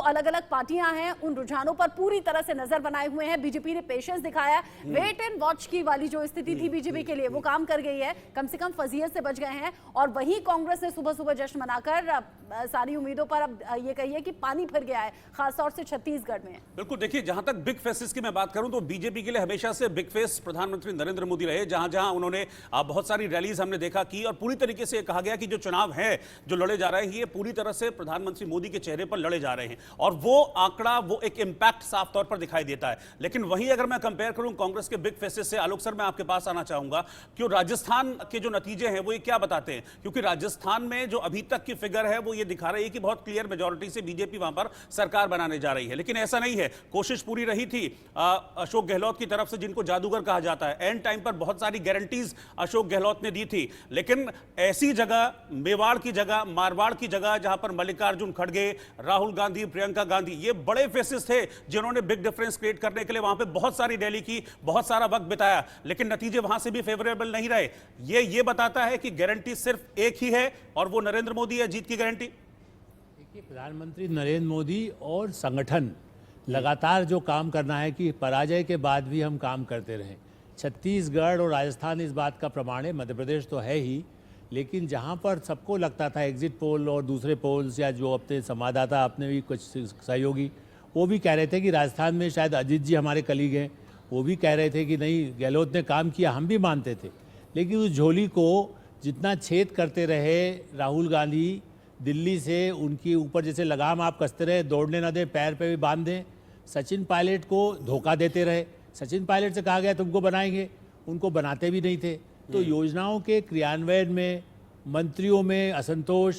अलग अलग पार्टियां हैं उन रुझानों पर पूरी तरह से नजर बनाए हुए हैं। बीजेपी ने पेशेंस दिखाया, वेट एंड वॉच की वाली जो स्थिति थी बीजेपी के लिए वो काम कर गई है, कम से कम फजीयत से बच गए हैं। और वहीं कांग्रेस ने सुबह सुबह जश्न मनाकर सारी उम्मीदों पर अब ये कहिए कि पानी फिर गया है, खासतौर से छत्तीसगढ़ में। बिल्कुल, देखिए जहां तक बिग फेसेस की मैं बात करूं तो बीजेपी के लिए हमेशा से बिग फेस प्रधानमंत्री नरेंद्र मोदी रहे। जहां जहां उन्होंने बहुत सारी रैलीज हमने देखा की और पूरी तरीके से कहा गया कि जो चुनाव है जो लड़े जा रहे हैं ये पूरी तरह से प्रधानमंत्री मोदी के चेहरे पर लड़े जा रहे हैं और वो आंकड़ा, वो एक इंपैक्ट साफ तौर पर दिखाई देता है। लेकिन वहीं अगर मैं कंपेयर करूं कांग्रेस के बिग फेसेस से, आलोक सर मैं आपके पास आना चाहूंगा कि राजस्थान के जो नतीजे हैं वो ये क्या बताते हैं, क्योंकि राजस्थान में जो अभी तक की फिगर है वो ये दिखा रही है कि बहुत क्लियर मेजॉरिटी से बीजेपी वहां पर सरकार बनाने जा रही है। लेकिन ऐसा नहीं है, कोशिश पूरी रही थी अशोक गहलोत की तरफ से, जिनको जादूगर कहा जाता है। एंड टाइम पर बहुत सारी गारंटीज अशोक गहलोत ने दी थी, लेकिन ऐसी जगह, मेवाड़ की जगह, मारवाड़ की जगह, जहां पर मल्लिकार्जुन खड़गे, राहुल गांधी, प्रियंका गांधी, ये बड़े फेसेस थे जिन्होंने बिग डिफरेंस क्रिएट करने के लिए वहां पे बहुत सारी रैली की, बहुत सारा वक्त बिताया, लेकिन नतीजे वहां से भी फेवरेबल नहीं रहे। ये बताता है कि गारंटी सिर्फ एक ही है और वो नरेंद्र मोदी है, जीत की गारंटी। देखिए, प्रधानमंत्री नरेंद्र मोदी और संगठन लगातार जो काम करना है कि पराजय के बाद भी हम काम करते रहें। छत्तीसगढ़ और राजस्थान इस बात का प्रमाण है, मध्य प्रदेश तो है ही, लेकिन जहां पर सबको लगता था एग्जिट पोल और दूसरे पोल्स या जो अपने संवाददाता, अपने भी कुछ सहयोगी वो भी कह रहे थे कि राजस्थान में शायद अजीत जी हमारे कलीग हैं, वो भी कह रहे थे कि नहीं गहलोत ने काम किया, हम भी मानते थे। लेकिन उस झोली को जितना छेद करते रहे राहुल गांधी, दिल्ली से उनके ऊपर जैसे लगाम आप कसते रहे, दौड़ने ना दें, पैर पे भी बांध दें। सचिन पायलट को धोखा देते रहे, सचिन पायलट से कहा गया तुमको बनाएंगे, उनको बनाते भी नहीं थे। तो योजनाओं के क्रियान्वयन में, मंत्रियों में असंतोष,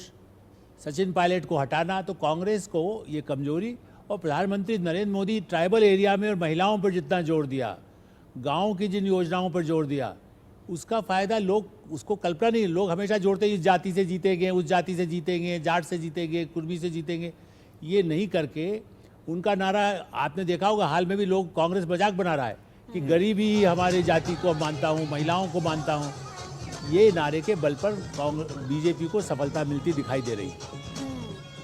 सचिन पायलट को हटाना, तो कांग्रेस को ये कमजोरी। और प्रधानमंत्री नरेंद्र मोदी ट्राइबल एरिया में और महिलाओं पर जितना जोर दिया, गाँव की जिन योजनाओं पर जोर दिया, उसका फ़ायदा लोग, उसको कल्पना नहीं, लोग हमेशा जोड़ते इस जाति से जीतेंगे, उस जाति से जीतेंगे, जाट से जीतेंगे, कुर्मी से जीतेंगे, ये नहीं करके उनका नारा आपने देखा होगा, हाल में भी लोग कांग्रेस मजाक बना रहा है कि गरीबी हमारी जाति को मानता हूँ, महिलाओं को मानता हूँ। ये नारे के बल पर बीजेपी को सफलता मिलती दिखाई दे रही है।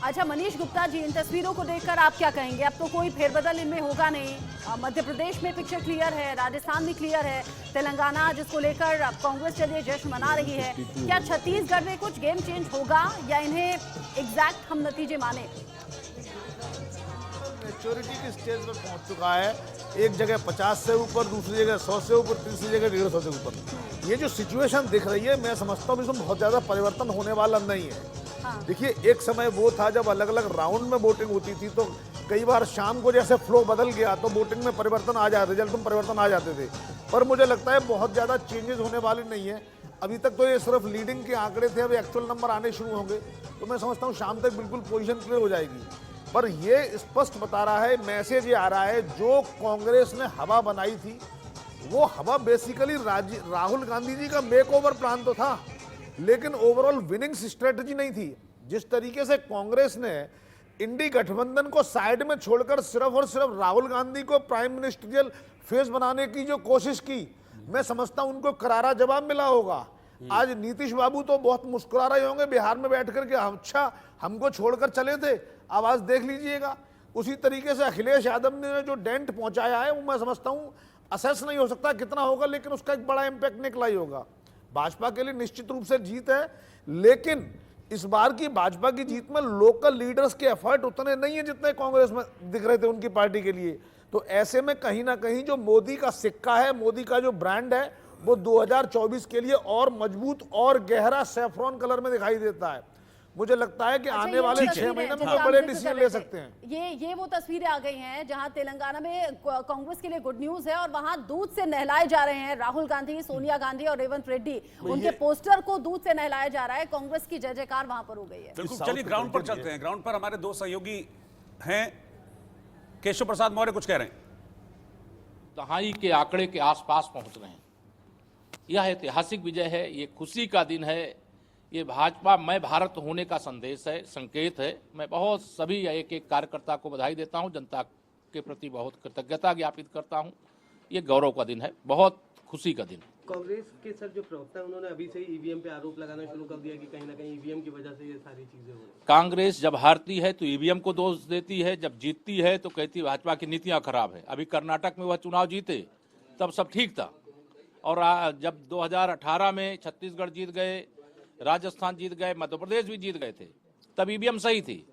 अच्छा मनीष गुप्ता जी, इन तस्वीरों को देखकर आप क्या कहेंगे? अब तो कोई फेरबदल इनमें होगा नहीं। मध्य प्रदेश में पिक्चर क्लियर है, राजस्थान भी क्लियर है, तेलंगाना जिसको लेकर अब कांग्रेस चलिए जश्न मना रही है, क्या छत्तीसगढ़ में कुछ गेम चेंज होगा या इन्हें एग्जैक्ट हम नतीजे माने? मेच्योरिटी की स्टेज पर पहुंच चुका है, एक जगह 50 से ऊपर, दूसरी जगह 100 से ऊपर, तीसरी जगह 150 से ऊपर। ये जो सिचुएशन दिख रही है, मैं समझता हूँ इसमें बहुत ज्यादा परिवर्तन होने वाला नहीं है। देखिए, एक समय वो था जब अलग अलग राउंड में वोटिंग होती थी, तो कई बार शाम को जैसे फ्लो बदल गया तो वोटिंग में परिवर्तन आ जाते, रिजल्ट में परिवर्तन आ जाते थे। पर मुझे लगता है बहुत ज्यादा चेंजेस होने वाले नहीं है। अभी तक तो ये सिर्फ लीडिंग के आंकड़े थे, अभी एक्चुअल नंबर आने शुरू होंगे, तो मैं समझता हूँ शाम तक बिल्कुल पोजीशन क्लियर हो जाएगी। पर ये स्पष्ट बता रहा है, मैसेज ये आ रहा है, जो कांग्रेस ने हवा बनाई थी वो हवा बेसिकली राहुल गांधी जी का मेकओवर प्लान तो था, लेकिन ओवरऑल विनिंग स्ट्रेटजी नहीं थी। जिस तरीके से कांग्रेस ने इंडी गठबंधन को साइड में छोड़कर सिर्फ और सिर्फ राहुल गांधी को प्राइम मिनिस्टरियल फेस बनाने की जो कोशिश की, मैं समझता हूं उनको करारा जवाब मिला होगा। आज नीतीश बाबू तो बहुत मुस्कुरा रहे होंगे बिहार में बैठ करके, अच्छा हमको छोड़कर चले थे, आवाज देख लीजिएगा। उसी तरीके से अखिलेश यादव ने जो डेंट पहुंचाया है, वो मैं समझता हूं असेस नहीं हो सकता कितना होगा, लेकिन उसका एक बड़ा इंपैक्ट निकला ही होगा। भाजपा के लिए निश्चित रूप से जीत है, लेकिन इस बार की भाजपा की जीत में लोकल लीडर्स के एफर्ट उतने नहीं है जितने कांग्रेस में दिख रहे थे उनकी पार्टी के लिए। तो ऐसे में कहीं ना कहीं जो मोदी का सिक्का है, मोदी का जो ब्रांड है, वो 2024 के लिए और मजबूत और गहरा सैफ्रॉन कलर में दिखाई देता है। मुझे लगता है कि आने वाले 6 महीने में वो बड़े डिसीजन ले सकते हैं। ये वो तस्वीरें आ गई हैं जहां तेलंगाना में कांग्रेस के लिए गुड न्यूज है और वहां दूध से नहलाए जा रहे हैं राहुल गांधी, सोनिया गांधी और रेवंत रेड्डी। उनके पोस्टर को दूध से नहलाया जा रहा है। कांग्रेस की जय जयकार वहां पर हो गई है। बिल्कुल, चलिए ग्राउंड पर चलते हैं। ग्राउंड पर हमारे दो सहयोगी हैं। केशव प्रसाद मौर्य कुछ कह रहे हैं। दहाई के आंकड़े के आसपास पहुंच रहे हैं। यह ऐतिहासिक विजय है, ये खुशी का दिन है, ये भाजपा मैं भारत होने का संदेश है, संकेत है। मैं बहुत सभी एक एक कार्यकर्ता को बधाई देता हूं, जनता के प्रति बहुत कृतज्ञता ज्ञापित करता हूं। ये गौरव का दिन है, बहुत खुशी का दिन। कांग्रेस के सर जो प्रवक्ता है उन्होंने अभी से ही ईवीएम पे आरोप लगाना शुरू कर दिया कि कहीं ना कहीं ईवीएम की वजह से ये सारी चीजें हो रही हैं। कांग्रेस जब हारती है तो ईवीएम को दोष देती है, जब जीतती है तो कहती है भाजपा की नीतियां खराब है। अभी कर्नाटक में वह चुनाव जीते तब सब ठीक था, और जब 2018 में छत्तीसगढ़ जीत गए, राजस्थान जीत गए, मध्य प्रदेश भी जीत गए थे, तब ईवीएम सही थी।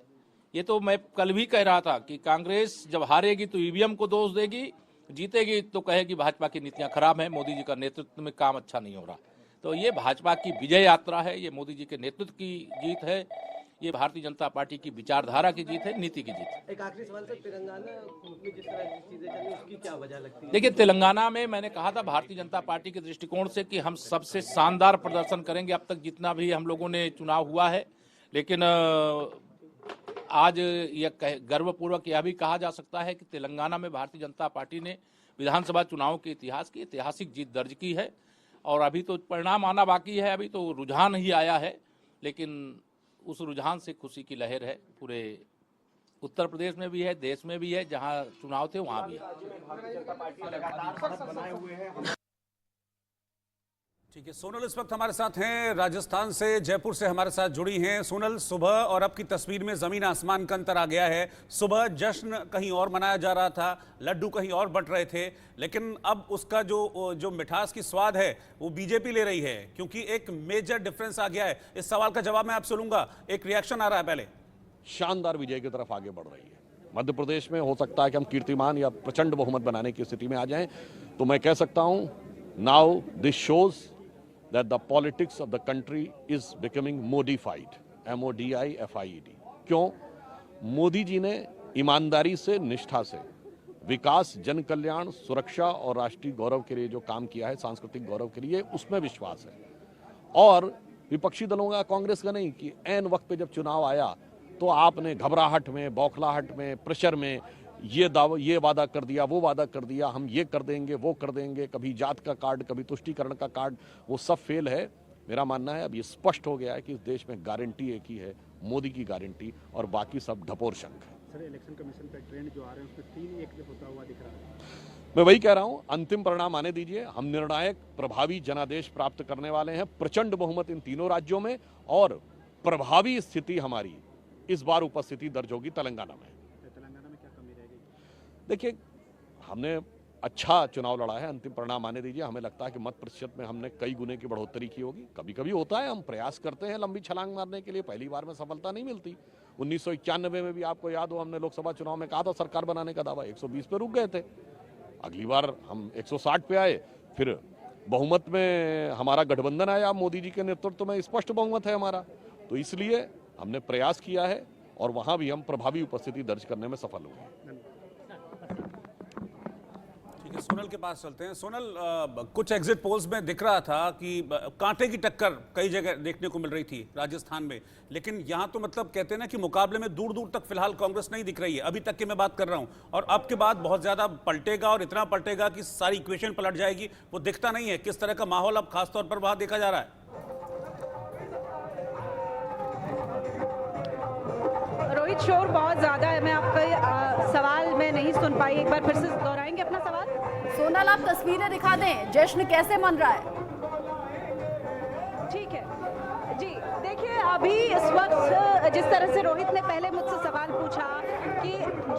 ये तो मैं कल भी कह रहा था कि कांग्रेस जब हारेगी तो ईवीएम को दोष देगी, जीतेगी तो कहेगी भाजपा की नीतियां खराब हैं, मोदी जी का नेतृत्व में काम अच्छा नहीं हो रहा। तो ये भाजपा की विजय यात्रा है, ये मोदी जी के नेतृत्व की जीत है, ये भारतीय जनता पार्टी की विचारधारा की जीत है, नीति की जीत है। एक आखिरी सवाल सर, तेलंगाना में जिस तरह की चीजें चल रही उसकी क्या वजह लगती है? देखिए, तेलंगाना में मैंने कहा था भारतीय जनता पार्टी के दृष्टिकोण से कि हम सबसे शानदार प्रदर्शन करेंगे अब तक जितना भी हम लोगों ने चुनाव हुआ है। लेकिन आज यह गर्वपूर्वक यह भी कहा जा सकता है कि तेलंगाना में भारतीय जनता पार्टी ने विधानसभा चुनाव के इतिहास की ऐतिहासिक जीत दर्ज की है, और अभी तो परिणाम आना बाकी है, अभी तो रुझान ही आया है, लेकिन उस रुझान से खुशी की लहर है। पूरे उत्तर प्रदेश में भी है, देश में भी है, जहां चुनाव थे वहां भी है। ठीक है, सोनल इस वक्त हमारे साथ हैं, राजस्थान से, जयपुर से हमारे साथ जुड़ी हैं। सोनल, सुबह और अब की तस्वीर में जमीन आसमान का अंतर आ गया है। सुबह जश्न कहीं और मनाया जा रहा था, लड्डू कहीं और बंट रहे थे, लेकिन अब उसका जो मिठास की स्वाद है वो बीजेपी ले रही है, क्योंकि एक मेजर डिफरेंस आ गया है। इस सवाल का जवाब मैं आपसे लूंगा, एक रिएक्शन आ रहा है पहले। शानदार विजय की तरफ आगे बढ़ रही है मध्य प्रदेश में। हो सकता है कि हम कीर्तिमान या प्रचंड बहुमत बनाने की स्थिति में आ जाएं, तो मैं कह सकता हूं now this shows that the politics of the country is becoming modified, MODIFIED। क्यों? मोदी जी ने ईमानदारी से, निष्ठा से विकास, जन कल्याण, सुरक्षा और राष्ट्रीय गौरव के लिए जो काम किया है, सांस्कृतिक गौरव के लिए, उसमें विश्वास है। और विपक्षी दलों का, कांग्रेस का नहीं, कि ऐन वक्त पे जब चुनाव आया तो आपने घबराहट में, बौखलाहट में, प्रेशर में ये वादा कर दिया, वो वादा कर दिया, हम ये कर देंगे, वो कर देंगे, कभी जात का कार्ड, कभी तुष्टीकरण का कार्ड, वो सब फेल है। मेरा मानना है अब ये स्पष्ट हो गया है कि इस देश में गारंटी एक ही है, मोदी की गारंटी, और बाकी सब ढपोर शंख है। सर, इलेक्शन कमीशन पे ट्रेंड जो आ रहे हैं उसमें 3-1 होता हुआ दिख रहा है। मैं वही कह रहा हूं, अंतिम परिणाम आने दीजिए। हम निर्णायक प्रभावी जनादेश प्राप्त करने वाले हैं, प्रचंड बहुमत इन तीनों राज्यों में, और प्रभावी स्थिति हमारी इस बार उपस्थिति दर्ज होगी तेलंगाना में। तेलंगाना में क्या कमी रह गई? देखिए, हमने अच्छा चुनाव लड़ा है, अंतिम परिणाम आने दीजिए। हमें लगता है कि मत प्रतिशत में हमने कई गुने की बढ़ोतरी की होगी। कभी कभी होता है, हम प्रयास करते हैं लंबी छलांग मारने के लिए, पहली बार में सफलता नहीं मिलती। 1991 में भी आपको याद हो, हमने लोकसभा चुनाव में कहा था सरकार बनाने का दावा, 120 पे रुक गए थे। अगली बार हम 160 पे आए, फिर बहुमत में हमारा गठबंधन आया, मोदी जी के नेतृत्व में स्पष्ट बहुमत है हमारा। तो इसलिए हमने प्रयास किया है, और वहां भी हम प्रभावी उपस्थिति दर्ज करने में सफल हुए। ठीक है, सोनल के पास चलते हैं। सोनल, कुछ एग्जिट पोल्स में दिख रहा था कि कांटे की टक्कर कई जगह देखने को मिल रही थी राजस्थान में, लेकिन यहां तो मतलब कहते हैं ना कि मुकाबले में दूर दूर तक फिलहाल कांग्रेस नहीं दिख रही है, अभी तक की मैं बात कर रहा हूं, और अब के बाद बहुत ज्यादा पलटेगा, और इतना पलटेगा कि सारी इक्वेशन पलट जाएगी, वो दिखता नहीं है। किस तरह का माहौल अब खासतौर पर वहां देखा जा रहा है? रोहित, शोर बहुत ज्यादा है, मैं आपका सवाल में नहीं सुन पाई, एक बार फिर से दोहराएंगे अपना सवाल? सोनल, आप तस्वीरें दिखा दें, जश्न कैसे मन रहा है? ठीक है जी, देखिए अभी इस वक्त जिस तरह से रोहित ने पहले मुझसे सवाल पूछा कि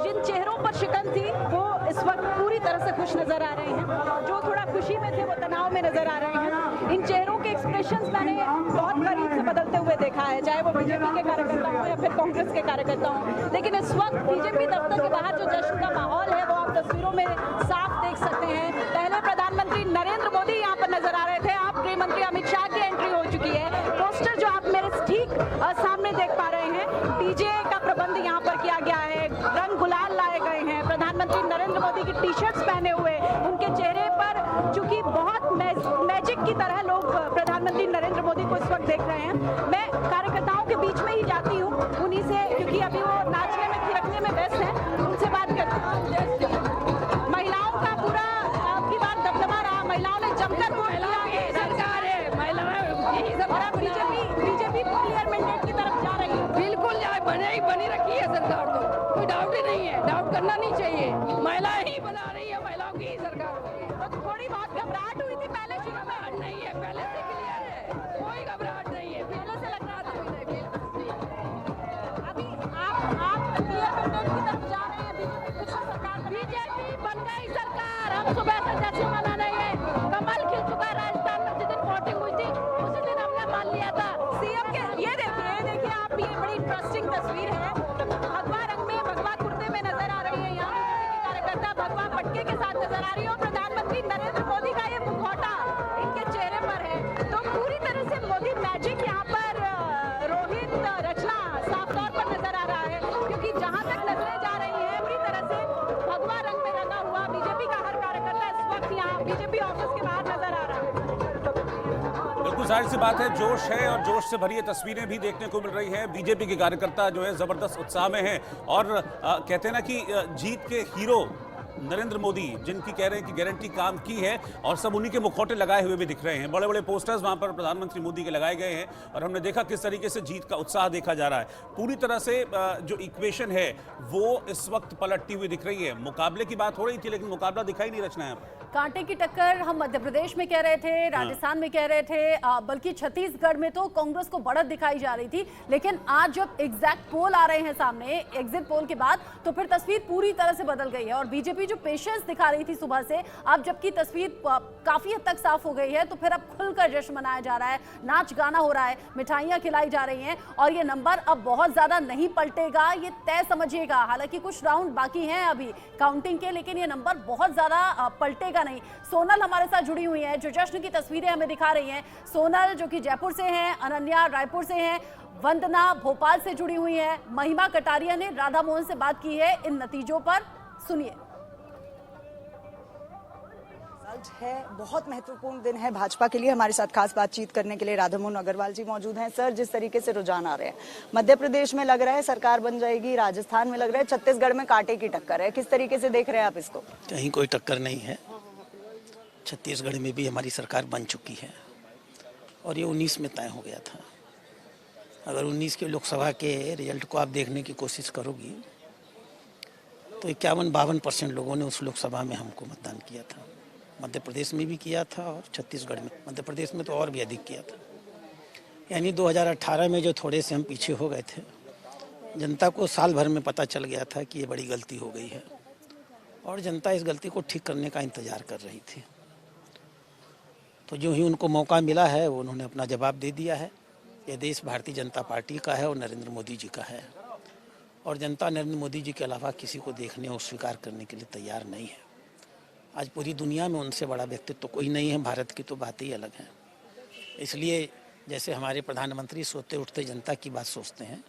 जिन चेहरों पर शिकन थी वो इस वक्त पूरी तरह से खुश नजर आ रहे हैं, जो थोड़ा खुशी में थे वो तनाव में नजर आ रहे हैं। इन चेहरों के एक्सप्रेशंस मैंने बहुत करीब से बदलते हुए देखा है, चाहे वो बीजेपी के कार्यकर्ता हों या फिर कांग्रेस के कार्यकर्ता हों। लेकिन इस वक्त बीजेपी दफ्तर के बाहर जो जश्न का माहौल है वो आप तस्वीरों में साफ देख सकते हैं। पहले प्रधानमंत्री नरेंद्र मोदी यहाँ पर नजर आ रहे थे, अब गृह मंत्री अमित शाह की एंट्री हो चुकी है। पोस्टर जो आप मेरे ठीक सामने देख पा रहे हैं, डीजे का प्रबंध यहाँ पर किया गया है, रंग गुलाल लाए गए हैं, प्रधानमंत्री नरेंद्र मोदी की टी-शर्ट्स पहने हुए, उनके चेहरे पर चूंकि बहुत मैजिक की तरह लोग प्रधानमंत्री नरेंद्र मोदी को इस वक्त देख रहे हैं। मैं कार्यकर्ताओं के बीच में ही जाती हूँ, उन्हीं से, क्योंकि अभी वो नाचने में, थिरकने में व्यस्त हैं, उनसे बात करती हूँ। महिलाओं का पूरा आपकी बात दबदबा रहा, महिलाओं ने जमकर वोट दिया, सरकार है, महिलाएं, और अब बीजेपी क्लियर मैंडेट की तरफ जा रही है। बिल्कुल बनी रखी है सरकार, तो कोई डाउट ही नहीं है, डाउट करना नहीं चाहिए, महिलाएं ही बना रही है, महिलाओं की ही सरकार। तो थोड़ी बहुत घबराहट हुई थी चारों ओर प्रधानमंत्री नरेंद्र मोदी का ये मुखौटा इनके चेहरे पर है, तो पूरी तरह से मोदी मैजिक यहाँ पर रोहित रचना साफ तौर पर नजर आ रहा है, क्योंकि जहां तक नजरें जा रही हैं पूरी तरह से भगवा रंग में रंगा हुआ बीजेपी का हर कार्यकर्ता इस वक्त यहाँ बीजेपी ऑफिस के बाहर नजर आ रहा है। बिल्कुल जाहिर सी बात है, जोश है और जोश से भरी ये तस्वीरें भी देखने को मिल रही हैं। बीजेपी के कार्यकर्ता जो है जबरदस्त उत्साह में हैं और कहते हैं ना कि जीत के हीरो नरेंद्र मोदी जिनकी कह रहे हैं कि गारंटी काम की है, और सब उन्हीं के मुखौटे लगाए हुए भी दिख रहे हैं। बड़े बड़े पोस्टर्स वहां पर प्रधानमंत्री मोदी के लगाए गए हैं और हमने देखा किस तरीके से जीत का उत्साह देखा जा रहा है। पूरी तरह से जो इक्वेशन है वो इस वक्त पलटती हुई दिख रही है। मुकाबले की बात हो रही थी लेकिन मुकाबला दिखाई नहीं रचना है। कांटे की टक्कर हम मध्य प्रदेश में कह रहे थे, राजस्थान में कह रहे थे, बल्कि छत्तीसगढ़ में तो कांग्रेस को बढ़त दिखाई जा रही थी। लेकिन आज जब एग्जैक्ट पोल आ रहे हैं सामने, एग्जिट पोल के बाद, तो फिर तस्वीर पूरी तरह से बदल गई है और बीजेपी जो पेशेंस दिखा रही थी सुबह से, अब जबकि तस्वीर काफी हद तक साफ हो गई है, तो फिर अब खुलकर जश्न मनाया जा रहा है, नाच गाना हो रहा है, मिठाइयां खिलाई जा रही हैं और ये नंबर अब बहुत ज्यादा नहीं पलटेगा, ये तय समझिएगा। हालांकि कुछ राउंड बाकी हैं अभी काउंटिंग के, लेकिन ये नंबर बहुत ज्यादा पलटेगा नहीं। सोनल हमारे साथ जुड़ी हुई है जो जश्न की तस्वीरें हमें दिखा रही हैं। सोनल जो कि जयपुर से हैं, अनन्या रायपुर से हैं, वंदना भोपाल से जुड़ी हुई हैं, महिमा कटारिया ने राधा मोहन से बात की है इन नतीजों पर, सुनिए। है बहुत महत्वपूर्ण दिन है भाजपा के लिए। हमारे साथ खास बातचीत करने के लिए राधामोहन अग्रवाल जी मौजूद हैं। सर, जिस तरीके से रुझान आ रहे हैं, मध्य प्रदेश में लग रहा है सरकार बन जाएगी, राजस्थान में लग रहा है, छत्तीसगढ़ में कांटे की टक्कर है, किस तरीके से देख रहे हैं आप इसको? कहीं कोई टक्कर नहीं है। छत्तीसगढ़ में भी हमारी सरकार बन चुकी है और ये 19 में तय हो गया था। अगर 19 के लोकसभा के रिजल्ट को आप देखने की कोशिश करोगी तो 51-52% लोगों ने उस लोकसभा में हमको मतदान किया था। मध्य प्रदेश में भी किया था और छत्तीसगढ़ में, मध्य प्रदेश में तो और भी अधिक किया था। यानी 2018 में जो थोड़े से हम पीछे हो गए थे, जनता को साल भर में पता चल गया था कि ये बड़ी गलती हो गई है और जनता इस गलती को ठीक करने का इंतजार कर रही थी। तो जो ही उनको मौका मिला है वो उन्होंने अपना जवाब दे दिया है। ये देश भारतीय जनता पार्टी का है और नरेंद्र मोदी जी का है और जनता नरेंद्र मोदी जी के अलावा किसी को देखने और स्वीकार करने के लिए तैयार नहीं है। आज पूरी दुनिया में उनसे बड़ा व्यक्तित्व तो कोई नहीं है, भारत की तो बात ही अलग है। इसलिए जैसे हमारे प्रधानमंत्री सोते उठते जनता की बात सोचते हैं,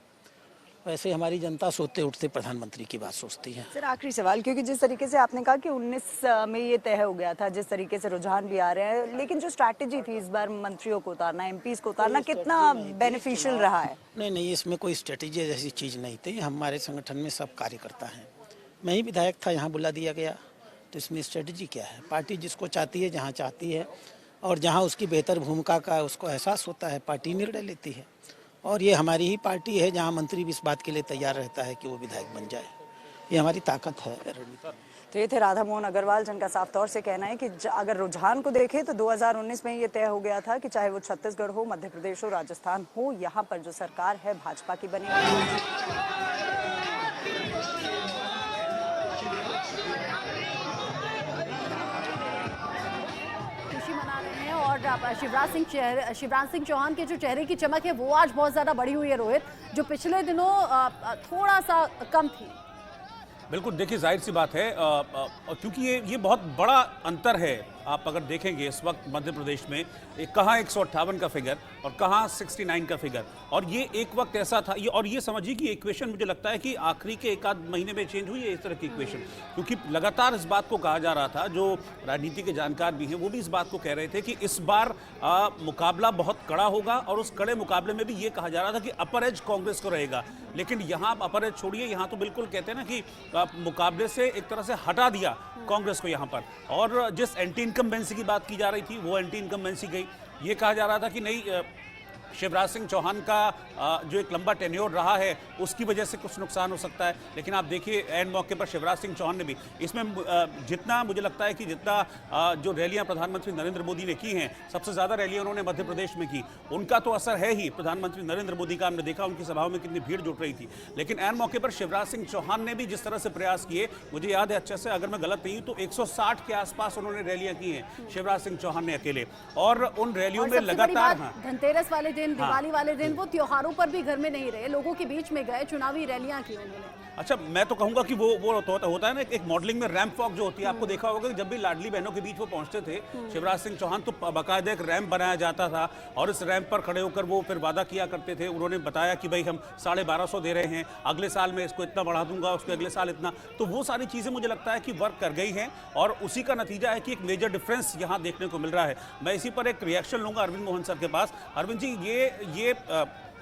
वैसे हमारी जनता सोते उठते प्रधानमंत्री की बात सोचती है। सर, आखिरी सवाल, क्योंकि जिस तरीके से आपने कहा कि 19 में ये तय हो गया था, जिस तरीके से रुझान भी आ रहे हैं, लेकिन जो स्ट्रैटेजी थी इस बार मंत्रियों को उतारना, एमपीज को उतारना, कितना बेनिफिशियल रहा है? नहीं, इसमें कोई स्ट्रेटेजी जैसी चीज़ नहीं थी। हमारे संगठन में सब कार्यकर्ता हैं, मैं ही विधायक था, यहाँ बुला दिया गया। तो इसमें स्ट्रेटजी क्या है? पार्टी जिसको चाहती है, जहाँ चाहती है और जहाँ उसकी बेहतर भूमिका का उसको एहसास होता है, पार्टी निर्णय लेती है। और ये हमारी ही पार्टी है जहाँ मंत्री भी इस बात के लिए तैयार रहता है कि वो विधायक बन जाए। ये हमारी ताकत है। तो ये थे राधामोहन अग्रवाल, जिनका साफ तौर से कहना है कि अगर रुझान को देखें तो 2019 में ये तय हो गया था कि चाहे वो छत्तीसगढ़ हो, मध्य प्रदेश हो, राजस्थान हो, यहाँ पर जो सरकार है भाजपा की बनी। और शिवराज सिंह चौहान के जो चेहरे की चमक है वो आज बहुत ज्यादा बढ़ी हुई है रोहित, जो पिछले दिनों थोड़ा सा कम थी। बिल्कुल, देखिए जाहिर सी बात है क्योंकि ये बहुत बड़ा अंतर है। आप अगर देखेंगे इस वक्त मध्य प्रदेश में कहाँ 158 का फिगर और कहाँ 69 का फिगर, और ये एक वक्त ऐसा था। और ये समझिए कि इक्वेशन मुझे लगता है कि आखिरी के एक आध महीने में चेंज हुई है इस तरह की इक्वेशन, क्योंकि लगातार इस बात को कहा जा रहा था, जो राजनीति के जानकार भी हैं वो भी इस बात को कह रहे थे कि इस बार मुकाबला बहुत कड़ा होगा और उस कड़े मुकाबले में भी ये कहा जा रहा था कि अपर एज कांग्रेस को रहेगा। लेकिन यहाँ आप अपर एज छोड़िए, यहाँ तो बिल्कुल कहते हैं ना कि मुकाबले से एक तरह से हटा दिया कांग्रेस को यहाँ पर। और जिस एंटी इनकम्बेंसी की बात की जा रही थी वो एंटी इनकम्बेंसी गई। ये कहा जा रहा था कि नहीं, शिवराज सिंह चौहान का जो एक लंबा टेन्योर रहा है उसकी वजह से कुछ नुकसान हो सकता है। लेकिन आप देखिए एंड मौके पर शिवराज सिंह चौहान ने भी इसमें जितना मुझे लगता है कि जितना जो रैलियां प्रधानमंत्री नरेंद्र मोदी ने की हैं, सबसे ज़्यादा रैलियां उन्होंने मध्य प्रदेश में की, उनका तो असर है ही। प्रधानमंत्री नरेंद्र मोदी का हमने देखा उनकी सभाओं में कितनी भीड़ जुट रही थी। लेकिन एंड मौके पर शिवराज सिंह चौहान ने भी जिस तरह से प्रयास किए, मुझे याद है अच्छे से, अगर मैं गलत नहीं हूँ तो 160 के आसपास उन्होंने रैलियां की हैं शिवराज सिंह चौहान ने अकेले। और उन रैलियों में लगातार धनतेरस वाले दिन, दिवाली वाले दिन वो त्योहारों पर भी घर में नहीं रहे, लोगों के बीच में गए, चुनावी रैलियां की उन्होंने। अच्छा, मैं तो कहूंगा कि वो होता है ना, एक मॉडलिंग में रैंप वॉक जो होती है, आपको देखा होगा कि जब भी लाडली बहनों के बीच वो पहुंचते थे शिवराज सिंह चौहान, तो बाकायदा एक रैंप बनाया जाता था और इस रैंप पर खड़े होकर वो फिर वादा किया करते थे। उन्होंने बताया कि भाई हम 1250 दे रहे हैं, अगले साल में इसको इतना बढ़ा दूंगा, उसके अगले साल इतना। तो वो सारी चीजें मुझे लगता है कि वर्क कर गई हैं और उसी का नतीजा है कि एक मेजर डिफरेंस यहाँ देखने को मिल रहा है। मैं इसी पर एक रिएक्शन लूंगा अरविंद मोहन सर के पास। अरविंद जी, ये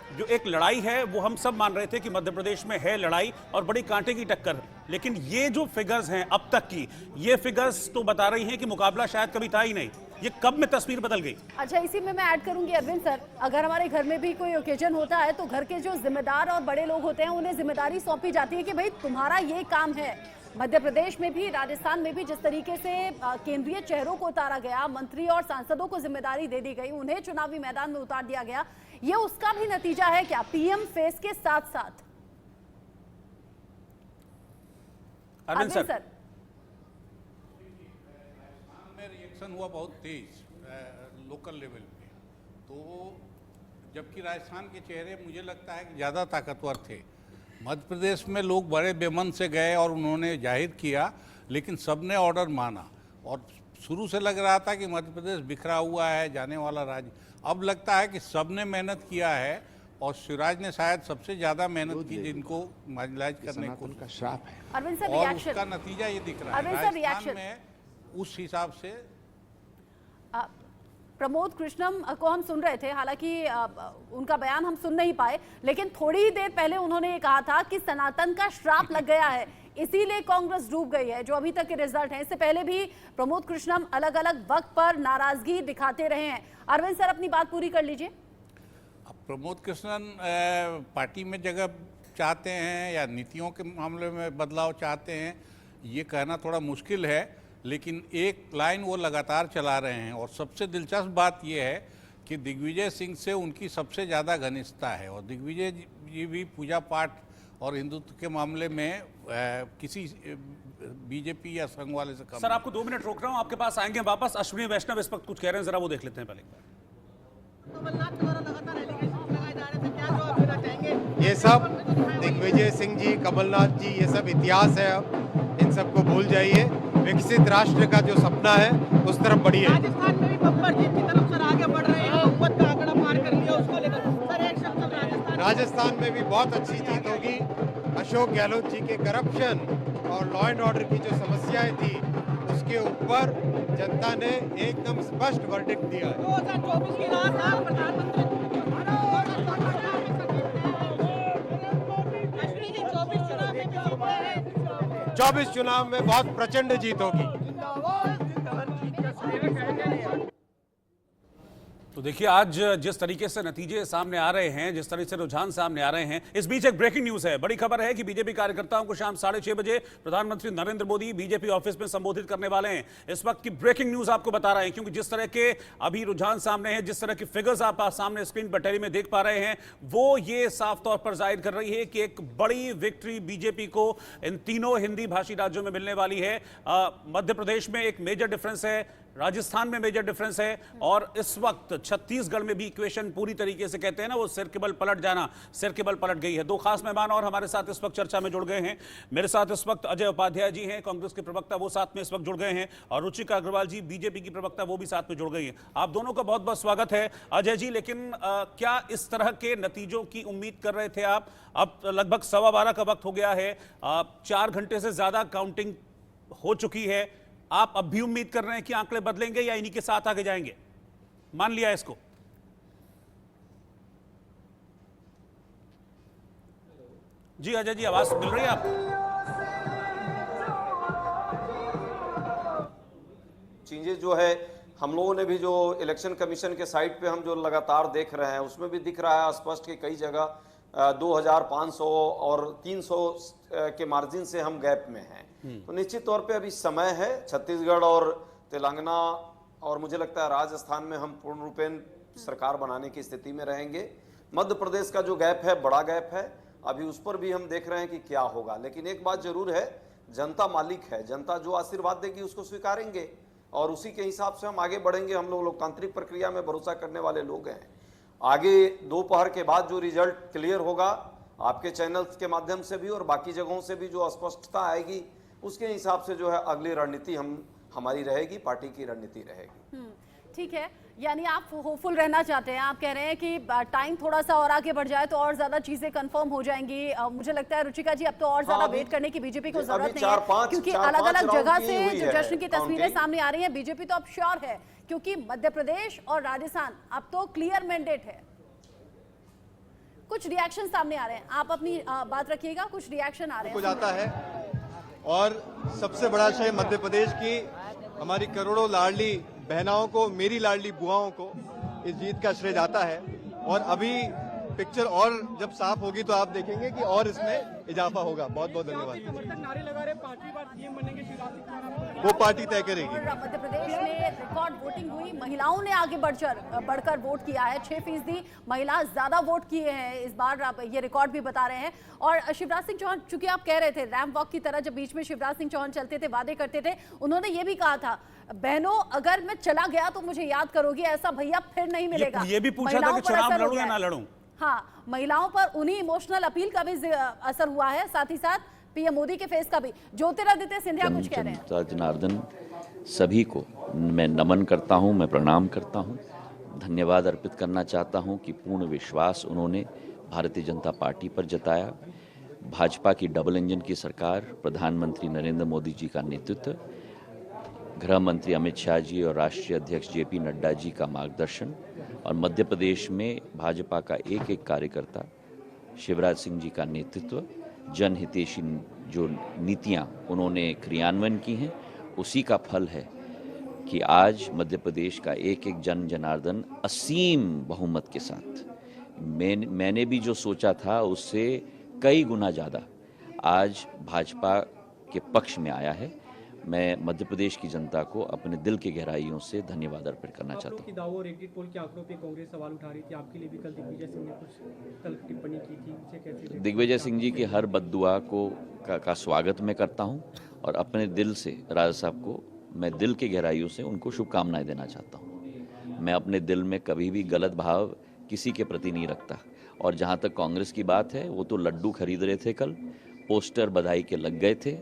जो एक लड़ाई है वो हम सब मान रहे थे कि मध्य प्रदेश में है लड़ाई और बड़ी कांटे की टक्कर, लेकिन ये जो फिगर्स हैं अब तक की, ये फिगर्स तो बता रही हैं कि मुकाबला शायद कभी था ही नहीं। ये कब में तस्वीर बदल गई? अच्छा, इसी में मैं ऐड करूंगी अरविंद सर, अगर हमारे घर में भी कोई ओकेजन होता है तो घर के जो जिम्मेदार और बड़े लोग होते हैं उन्हें जिम्मेदारी सौंपी जाती है कि भाई तुम्हारा ये काम है। मध्य प्रदेश में भी, राजस्थान में भी जिस तरीके से केंद्रीय चेहरों को उतारा गया, मंत्री और सांसदों को जिम्मेदारी दे दी गई, उन्हें चुनावी मैदान में उतार दिया गया, ये उसका भी नतीजा है क्या पीएम फेस के साथ साथ? अरविंद सर, में रिएक्शन हुआ बहुत तेज लोकल लेवल पे, तो जबकि राजस्थान के चेहरे मुझे लगता है कि ज़्यादा ताकतवर थे। मध्य प्रदेश में लोग बड़े बेमन से गए और उन्होंने जाहिर किया, लेकिन सबने ऑर्डर माना और शुरू से लग रहा था कि मध्य प्रदेश बिखरा हुआ है, जाने वाला राज्य। अब लगता है कि सबने मेहनत किया है और शिवराज ने शायद सबसे ज्यादा मेहनत की, जिनको मार्जिनलाइज करने का श्राप है। अरविंद सर, और उसका नतीजा ये दिख रहा है राजस्थान में उस हिसाब से। प्रमोद कृष्णम को हम सुन रहे थे, हालांकि उनका बयान हम सुन नहीं पाए, लेकिन थोड़ी ही देर पहले उन्होंने ये कहा था कि सनातन का श्राप लग गया है, इसीलिए कांग्रेस डूब गई है। जो अभी तक के रिजल्ट हैं, इससे पहले भी प्रमोद कृष्णम अलग अलग वक्त पर नाराजगी दिखाते रहे हैं। अरविंद सर, अपनी बात पूरी कर लीजिए। प्रमोद कृष्णन पार्टी में जगह चाहते हैं या नीतियों के मामले में बदलाव चाहते हैं, ये कहना थोड़ा मुश्किल है, लेकिन एक लाइन वो लगातार चला रहे हैं। और सबसे दिलचस्प बात ये है कि दिग्विजय सिंह से उनकी सबसे ज़्यादा घनिष्ठता है और दिग्विजय जी भी पूजा पाठ और हिंदुत्व के मामले में किसी बीजेपी या संघ वाले से कम। सर, आपको 2 मिनट रोक रहा हूं, आपके पास आएंगे वापस। अश्विनी वैष्णव इस वक्त कुछ कह रहे हैं, जरा वो देख लेते हैं पहले। ये सब दिग्विजय सिंह जी, कमलनाथ जी, ये सब इतिहास है, अब इन सबको भूल जाइए। विकसित राष्ट्र का जो सपना है उस तरफ बढ़िए। राजस्थान में भी बब्बर जीत की तरफ सर आगे बढ़ रहे हैं, बहुमत का आंकड़ा पार कर लिया, उसको लेकर सर एक शब्द राजस्थान में भी बहुत अच्छी जीत होगी। अशोक गहलोत जी के करप्शन और लॉ एंड ऑर्डर की जो समस्याएं थी, उसके ऊपर जनता ने एकदम स्पष्ट वर्डिक्ट दिया है। 2024 की रात आप प्रधानमंत्री 24 चुनाव में बहुत प्रचंड जीत होगी। तो देखिए, आज जिस तरीके से नतीजे सामने आ रहे हैं, जिस तरह से रुझान सामने आ रहे हैं, इस बीच एक ब्रेकिंग न्यूज है। बड़ी खबर है कि बीजेपी कार्यकर्ताओं को शाम 6:30 बजे प्रधानमंत्री नरेंद्र मोदी बीजेपी ऑफिस में संबोधित करने वाले हैं। इस वक्त की ब्रेकिंग न्यूज आपको बता रहे हैं, क्योंकि जिस तरह के अभी रुझान सामने हैं, जिस तरह की फिगर्स आप सामने स्क्रीन पर टेली में देख पा रहे हैं, वो ये साफ तौर पर जाहिर कर रही है कि एक बड़ी विक्ट्री बीजेपी को इन तीनों हिंदी भाषी राज्यों में मिलने वाली है। मध्य प्रदेश में एक मेजर डिफरेंस है, राजस्थान में मेजर डिफरेंस है, और इस वक्त छत्तीसगढ़ में भी इक्वेशन पूरी तरीके से, कहते हैं ना वो सिर के बल पलट जाना, सिर के बल पलट गई है। 2 खास मेहमान और हमारे साथ इस वक्त चर्चा में जुड़ गए हैं। मेरे साथ इस वक्त अजय उपाध्याय जी हैं, कांग्रेस के प्रवक्ता, वो साथ में इस वक्त जुड़ गए हैं, और रुचिका अग्रवाल जी बीजेपी की प्रवक्ता, वो भी साथ में जुड़ गई हैं। आप दोनों का बहुत बहुत स्वागत है। अजय जी, लेकिन क्या इस तरह के नतीजों की उम्मीद कर रहे थे आप? अब लगभग 12:15 का वक्त हो गया है, 4 घंटे से ज्यादा काउंटिंग हो चुकी है। आप अब भी उम्मीद कर रहे हैं कि आंकड़े बदलेंगे या इन्हीं के साथ आगे जाएंगे? मान लिया इसको? जी अजय जी, आवाज मिल रही है आपको? चीजें जो है, हम लोगों ने भी जो इलेक्शन कमीशन के साइट पे हम जो लगातार देख रहे हैं, उसमें भी दिख रहा है स्पष्ट कि कई जगह 2500 और 300 के मार्जिन से हम गैप में हैं। तो निश्चित तौर पे अभी समय है। छत्तीसगढ़ और तेलंगाना और मुझे लगता है राजस्थान में हम पूर्ण रूपेण सरकार बनाने की स्थिति में रहेंगे। मध्य प्रदेश का जो गैप है, बड़ा गैप है, अभी उस पर भी हम देख रहे हैं कि क्या होगा। लेकिन एक बात जरूर है, जनता मालिक है, जनता जो आशीर्वाद देगी उसको स्वीकारेंगे और उसी के हिसाब से हम आगे बढ़ेंगे। हम लोग लोकतांत्रिक प्रक्रिया में भरोसा करने वाले लोग हैं। आगे दोपहर के बाद जो रिजल्ट क्लियर होगा आपके चैनल्स के माध्यम से भी और बाकी जगहों से भी जो स्पष्टता आएगी उसके हिसाब से जो है अगली रणनीति हमारी रहेगी, पार्टी की रणनीति रहेगी। ठीक है, यानी आप होपफुल रहना चाहते हैं। आप कह रहे हैं कि टाइम थोड़ा सा और आगे बढ़ जाए तो और ज्यादा चीजें कंफर्म हो जाएंगी। मुझे लगता है रुचिका जी अब तो और ज्यादा वेट करने की बीजेपी को जरूरत नहीं है, क्योंकि अलग अलग जगह से जो जश्न की तस्वीरें सामने आ रही हैं, बीजेपी तो अब श्योर है, क्योंकि मध्य प्रदेश और राजस्थान अब तो क्लियर मैंडेट है। कुछ रिएक्शन सामने आ रहे हैं, आप अपनी बात रखिएगा। कुछ रिएक्शन आ रहे हैं हो जाता है और सबसे बड़ा शय मध्य प्रदेश की हमारी करोड़ों लाडली बहनाओं को, मेरी लाडली बुआओं को इस जीत का श्रेय जाता है। और अभी पिक्चर और जब साफ होगी तो आप देखेंगे कि और इसमें इजाफा होगा। बहुत बहुत धन्यवाद। नारे लगा रहे पांचवी बार सीएम बनेंगे शिवराज सिंह चौहान, वो पार्टी तय करेगी। और मध्य प्रदेश में रिकॉर्ड वोटिंग हुई, महिलाओं ने आगे बढ़कर वोट किया है। 6% महिला ज्यादा वोट किए हैं इस बार, आप ये रिकॉर्ड भी बता रहे हैं। और शिवराज सिंह चौहान, चूंकि आप कह रहे थे रैंप वॉक की तरह, जब बीच में शिवराज सिंह चौहान चलते थे, वादे करते थे, उन्होंने ये भी कहा था, बहनों अगर मैं चला गया तो मुझे याद करोगी, ऐसा भैया फिर नहीं मिलेगा। ये भी पूछा था कि चुनाव लड़ूं या ना लड़ूं। हाँ, महिलाओं पर उन्हीं इमोशनल अपील का भी असर हुआ है, साथ ही साथ पीएम मोदी के फेस का भी। ज्योतिरादित्य सिंधिया कुछ कह रहे हैं। जनार्दन, सभी को मैं नमन करता हूं, मैं प्रणाम करता हूं, धन्यवाद अर्पित करना चाहता हूं कि पूर्ण विश्वास उन्होंने भारतीय जनता पार्टी पर जताया। भाजपा की डबल इंजन की सरकार, प्रधानमंत्री नरेंद्र मोदी जी का नेतृत्व, गृह मंत्री अमित शाह जी और राष्ट्रीय अध्यक्ष जेपी नड्डा जी का मार्गदर्शन, और मध्य प्रदेश में भाजपा का एक एक कार्यकर्ता, शिवराज सिंह जी का नेतृत्व, जनहितैषी जो नीतियां उन्होंने क्रियान्वयन की हैं, उसी का फल है कि आज मध्य प्रदेश का एक एक जनार्दन असीम बहुमत के साथ, मैंने भी जो सोचा था उससे कई गुना ज़्यादा आज भाजपा के पक्ष में आया है। मैं मध्य प्रदेश की जनता को अपने दिल की गहराइयों से धन्यवाद अर्पित करना चाहता हूँ। दावों और एग्जिट पोल के आंकड़ों पे कांग्रेस सवाल उठा रही थी, आपके लिए भी कल दिग्विजय सिंह ने कुछ कल टिप्पणी की थी, इसे कैसे? दिग्विजय सिंह जी की हर बद्दुआ का स्वागत मैं करता हूँ और अपने दिल से राजा साहब को मैं दिल की गहराइयों से उनको शुभकामनाएं देना चाहता हूँ। मैं अपने दिल में कभी भी गलत भाव किसी के प्रति नहीं रखता। और जहाँ तक कांग्रेस की बात है, वो तो लड्डू खरीद रहे थे, कल पोस्टर बधाई के लग गए थे।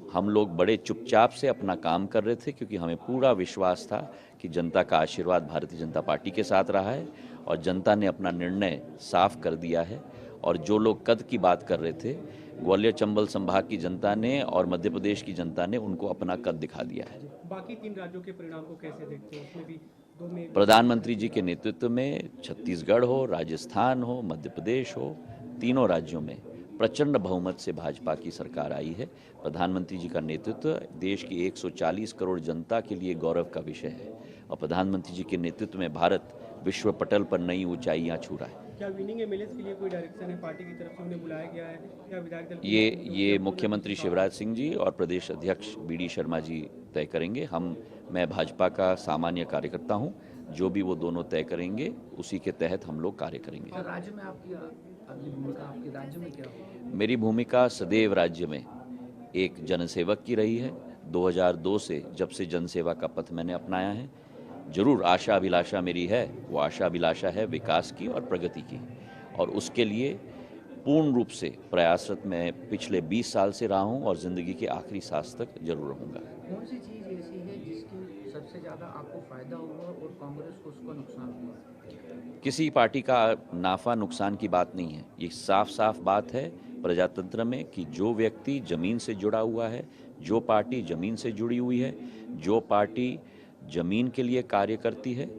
हम लोग बड़े चुपचाप से अपना काम कर रहे थे, क्योंकि हमें पूरा विश्वास था कि जनता का आशीर्वाद भारतीय जनता पार्टी के साथ रहा है और जनता ने अपना निर्णय साफ कर दिया है। और जो लोग कद की बात कर रहे थे, ग्वालियर चंबल संभाग की जनता ने और मध्य प्रदेश की जनता ने उनको अपना कद दिखा दिया है। बाकी 3 राज्यों के परिणाम को कैसे देखते हैं? उसमें भी प्रधानमंत्री जी के नेतृत्व में छत्तीसगढ़ हो, राजस्थान हो, मध्य प्रदेश हो, तीनों राज्यों में प्रचंड बहुमत से भाजपा की सरकार आई है। प्रधानमंत्री जी का नेतृत्व देश की 140 करोड़ जनता के लिए गौरव का विषय है और प्रधानमंत्री जी के नेतृत्व में भारत विश्व पटल पर नई ऊंचाइयां छू रहा है। क्या विनिंग एमएलएस के लिए कोई डायरेक्शन है पार्टी की तरफ से, उन्हें बुलाया गया है या विधायक दल? ये मुख्यमंत्री शिवराज सिंह जी और प्रदेश अध्यक्ष बीडी शर्मा जी तय करेंगे। मैं भाजपा का सामान्य कार्यकर्ता हूं, जो भी वो दोनों तय करेंगे उसी के तहत हम लोग कार्य करेंगे। राज्य में आपकी भूमिका, आपके राज्य में क्या हो? मेरी भूमिका सदैव राज्य में एक जनसेवक की रही है। 2002 से जब से जनसेवा का पथ मैंने अपनाया है, जरूर आशा अभिलाषा मेरी है, वो आशा अभिलाषा है विकास की और प्रगति की, और उसके लिए पूर्ण रूप से प्रयासरत मैं पिछले 20 साल से रहा हूं और ज़िंदगी के आखिरी सांस तक जरूर रहूँगा। कौन सी चीज़ ऐसी है जिसकी सबसे ज़्यादा आपको फ़ायदा हुआ और कांग्रेस को उसका नुकसान हुआ? किसी पार्टी का नाफा नुकसान की बात नहीं है, ये साफ साफ बात है प्रजातंत्र में कि जो व्यक्ति ज़मीन से जुड़ा हुआ है, जो पार्टी ज़मीन से जुड़ी हुई है, जो पार्टी ज़मीन के लिए कार्य करती है,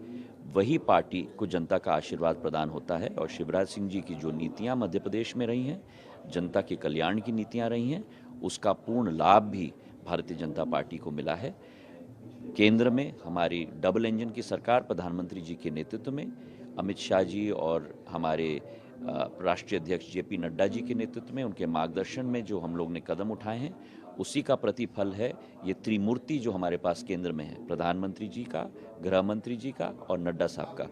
वही पार्टी को जनता का आशीर्वाद प्रदान होता है। और शिवराज सिंह जी की जो नीतियां मध्य प्रदेश में रही हैं, जनता के कल्याण की नीतियां रही हैं, उसका पूर्ण लाभ भी भारतीय जनता पार्टी को मिला है। केंद्र में हमारी डबल इंजन की सरकार प्रधानमंत्री जी के नेतृत्व में, अमित शाह जी और हमारे राष्ट्रीय अध्यक्ष जेपी नड्डा जी के नेतृत्व में, उनके मार्गदर्शन में जो हम लोग ने कदम उठाए हैं, उसी का प्रतिफल है ये त्रिमूर्ति जो हमारे पास केंद्र में है, प्रधानमंत्री जी का, गृह मंत्री जी का और नड्डा साहब का।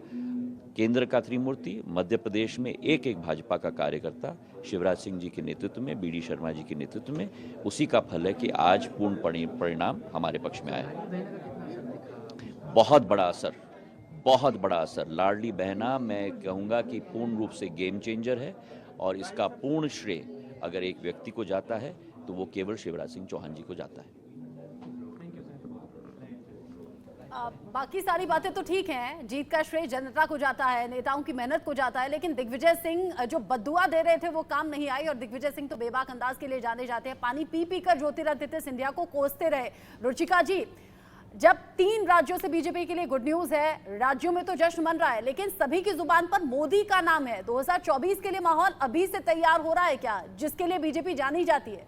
केंद्र का त्रिमूर्ति, मध्य प्रदेश में एक एक भाजपा का कार्यकर्ता शिवराज सिंह जी के नेतृत्व में, बीडी शर्मा जी के नेतृत्व में, उसी का फल है कि आज पूर्ण परिणाम हमारे पक्ष में आया है। बहुत बड़ा असर, बहुत बड़ा असर। लाडली बहना मैं कहूँगा कि पूर्ण रूप से गेम चेंजर है और इसका पूर्ण श्रेय अगर एक व्यक्ति को जाता है तो वो केवल शिवराज सिंह चौहान जी को जाता है। बाकी सारी बातें तो ठीक हैं, जीत का श्रेय जनता को जाता है, नेताओं की मेहनत को जाता है, लेकिन दिग्विजय सिंह जो बद्दुआ दे रहे थे वो काम नहीं आई और दिग्विजय सिंह तो बेबाक अंदाज के लिए जाने जाते हैं। पानी पी पी कर ज्योतिरादित्य सिंधिया को कोसते रहे। रुचिका जी, जब 3 राज्यों से बीजेपी के लिए गुड न्यूज है, राज्यों में तो जश्न मन रहा है, लेकिन सभी की जुबान पर मोदी का नाम है। 2024 के लिए माहौल अभी से तैयार हो रहा है क्या, जिसके लिए बीजेपी जानी जाती है?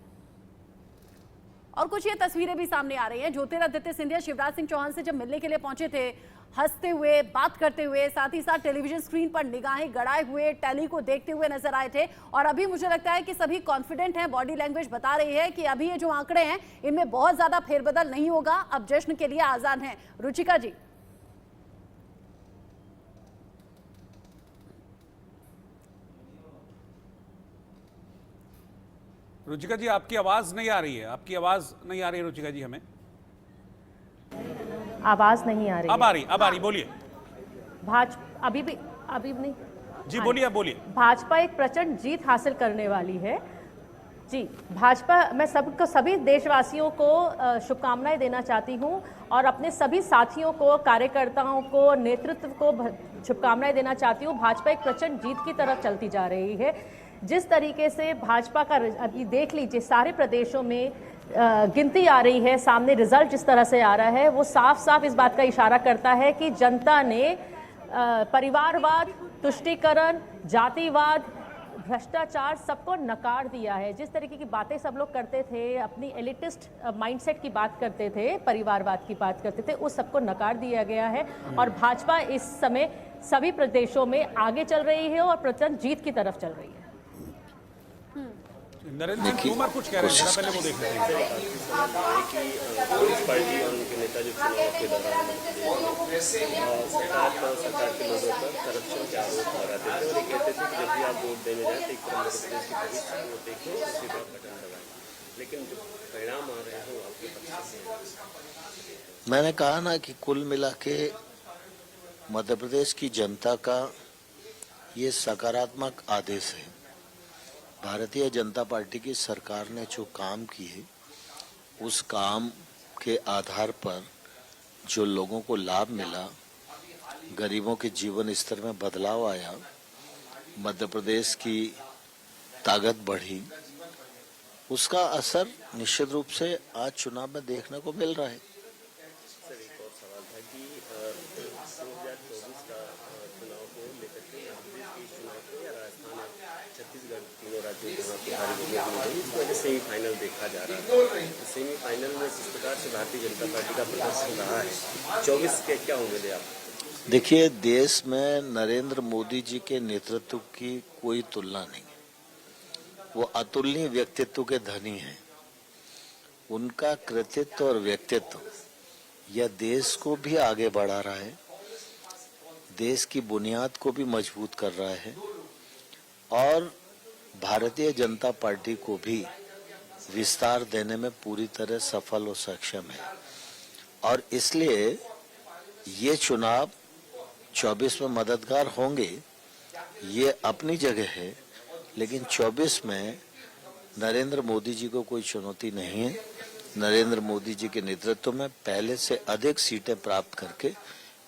और कुछ ये तस्वीरें भी सामने आ रही हैं। ज्योतिरादित्य सिंधिया शिवराज सिंह चौहान से जब मिलने के लिए पहुंचे थे, हंसते हुए, बात करते हुए, साथ ही साथ टेलीविजन स्क्रीन पर निगाहें गड़ाए हुए टैली को देखते हुए नजर आए थे। और अभी मुझे लगता है कि सभी कॉन्फिडेंट हैं, बॉडी लैंग्वेज बता रही है कि अभी ये जो आंकड़े हैं इनमें बहुत ज्यादा फेरबदल नहीं होगा, अब जश्न के लिए आजाद हैं। रुचिका जी, रुचिका जी आपकी आवाज नहीं आ रही है, आपकी आवाज नहीं आ रही है रुचिका जी, हमें आवाज नहीं आ रही। अब आ रही, बोलिए। अभी नहीं जी, बोलिए, अब बोलिए। भाजपा एक प्रचंड जीत हासिल करने वाली है जी। भाजपा, मैं सभी देशवासियों को शुभकामनाएं देना चाहती हूं और अपने सभी साथियों को, कार्यकर्ताओं को, नेतृत्व को शुभकामनाएं देना चाहती हूं। भाजपा एक प्रचंड जीत की तरफ चलती जा रही है। जिस तरीके से भाजपा का, अभी देख लीजिए सारे प्रदेशों में गिनती आ रही है, सामने रिजल्ट जिस तरह से आ रहा है वो साफ साफ इस बात का इशारा करता है कि जनता ने परिवारवाद, तुष्टीकरण, जातिवाद, भ्रष्टाचार सबको नकार दिया है। जिस तरीके की बातें सब लोग करते थे, अपनी एलिटिस्ट माइंडसेट की बात करते थे, परिवारवाद की बात करते थे, उस सबको नकार दिया गया है और भाजपा इस समय सभी प्रदेशों में आगे चल रही है और प्रचंड जीत की तरफ चल रही है। नरेंद्र सिंह तोमर कुछ कह रहे हैं, पहले वो देख लेते हैं। कांग्रेस पार्टी और उनके नेता जो चुनाव के दौरान सरकार के लोगों पर करप्शन के आरोप लगाते थे और ये कहते थे कि जब भी आप वोट देने जाए तो एक तरह मध्य प्रदेश की भविष्य को देखें, उसी पर बटन दबाएं, लेकिन जो परिणाम आ रहे हैं वो आपके पक्ष से। मैंने कहा ना कि कुल मिला के मध्य प्रदेश की जनता का ये सकारात्मक आदेश है। भारतीय जनता पार्टी की सरकार ने जो काम किए उस काम के आधार पर जो लोगों को लाभ मिला, गरीबों के जीवन स्तर में बदलाव आया, मध्य प्रदेश की ताकत बढ़ी, उसका असर निश्चित रूप से आज चुनाव में देखने को मिल रहा है। सर, एक और सवाल था कि 2024 का चुनाव को लेकर के चुनाव को या राजस्थान और छत्तीसगढ़ तीनों राज्यों जहाँ पे भारी बहुमत मिली, इस वजह से सेमीफाइनल देखा जा रहा है। तो सेमीफाइनल में जिस प्रकार से भारतीय जनता पार्टी का प्रदर्शन रहा है, 24 के क्या उम्मीद है आपको? देखिए, देश में नरेंद्र मोदी जी के नेतृत्व की कोई तुलना नहीं है। वो अतुलनीय व्यक्तित्व के धनी हैं। उनका कृतित्व और व्यक्तित्व यह देश को भी आगे बढ़ा रहा है, देश की बुनियाद को भी मजबूत कर रहा है और भारतीय जनता पार्टी को भी विस्तार देने में पूरी तरह सफल और सक्षम है। और इसलिए ये चुनाव 24 में मददगार होंगे, ये अपनी जगह है, लेकिन 24 में नरेंद्र मोदी जी को कोई चुनौती नहीं है। नरेंद्र मोदी जी के नेतृत्व में पहले से अधिक सीटें प्राप्त करके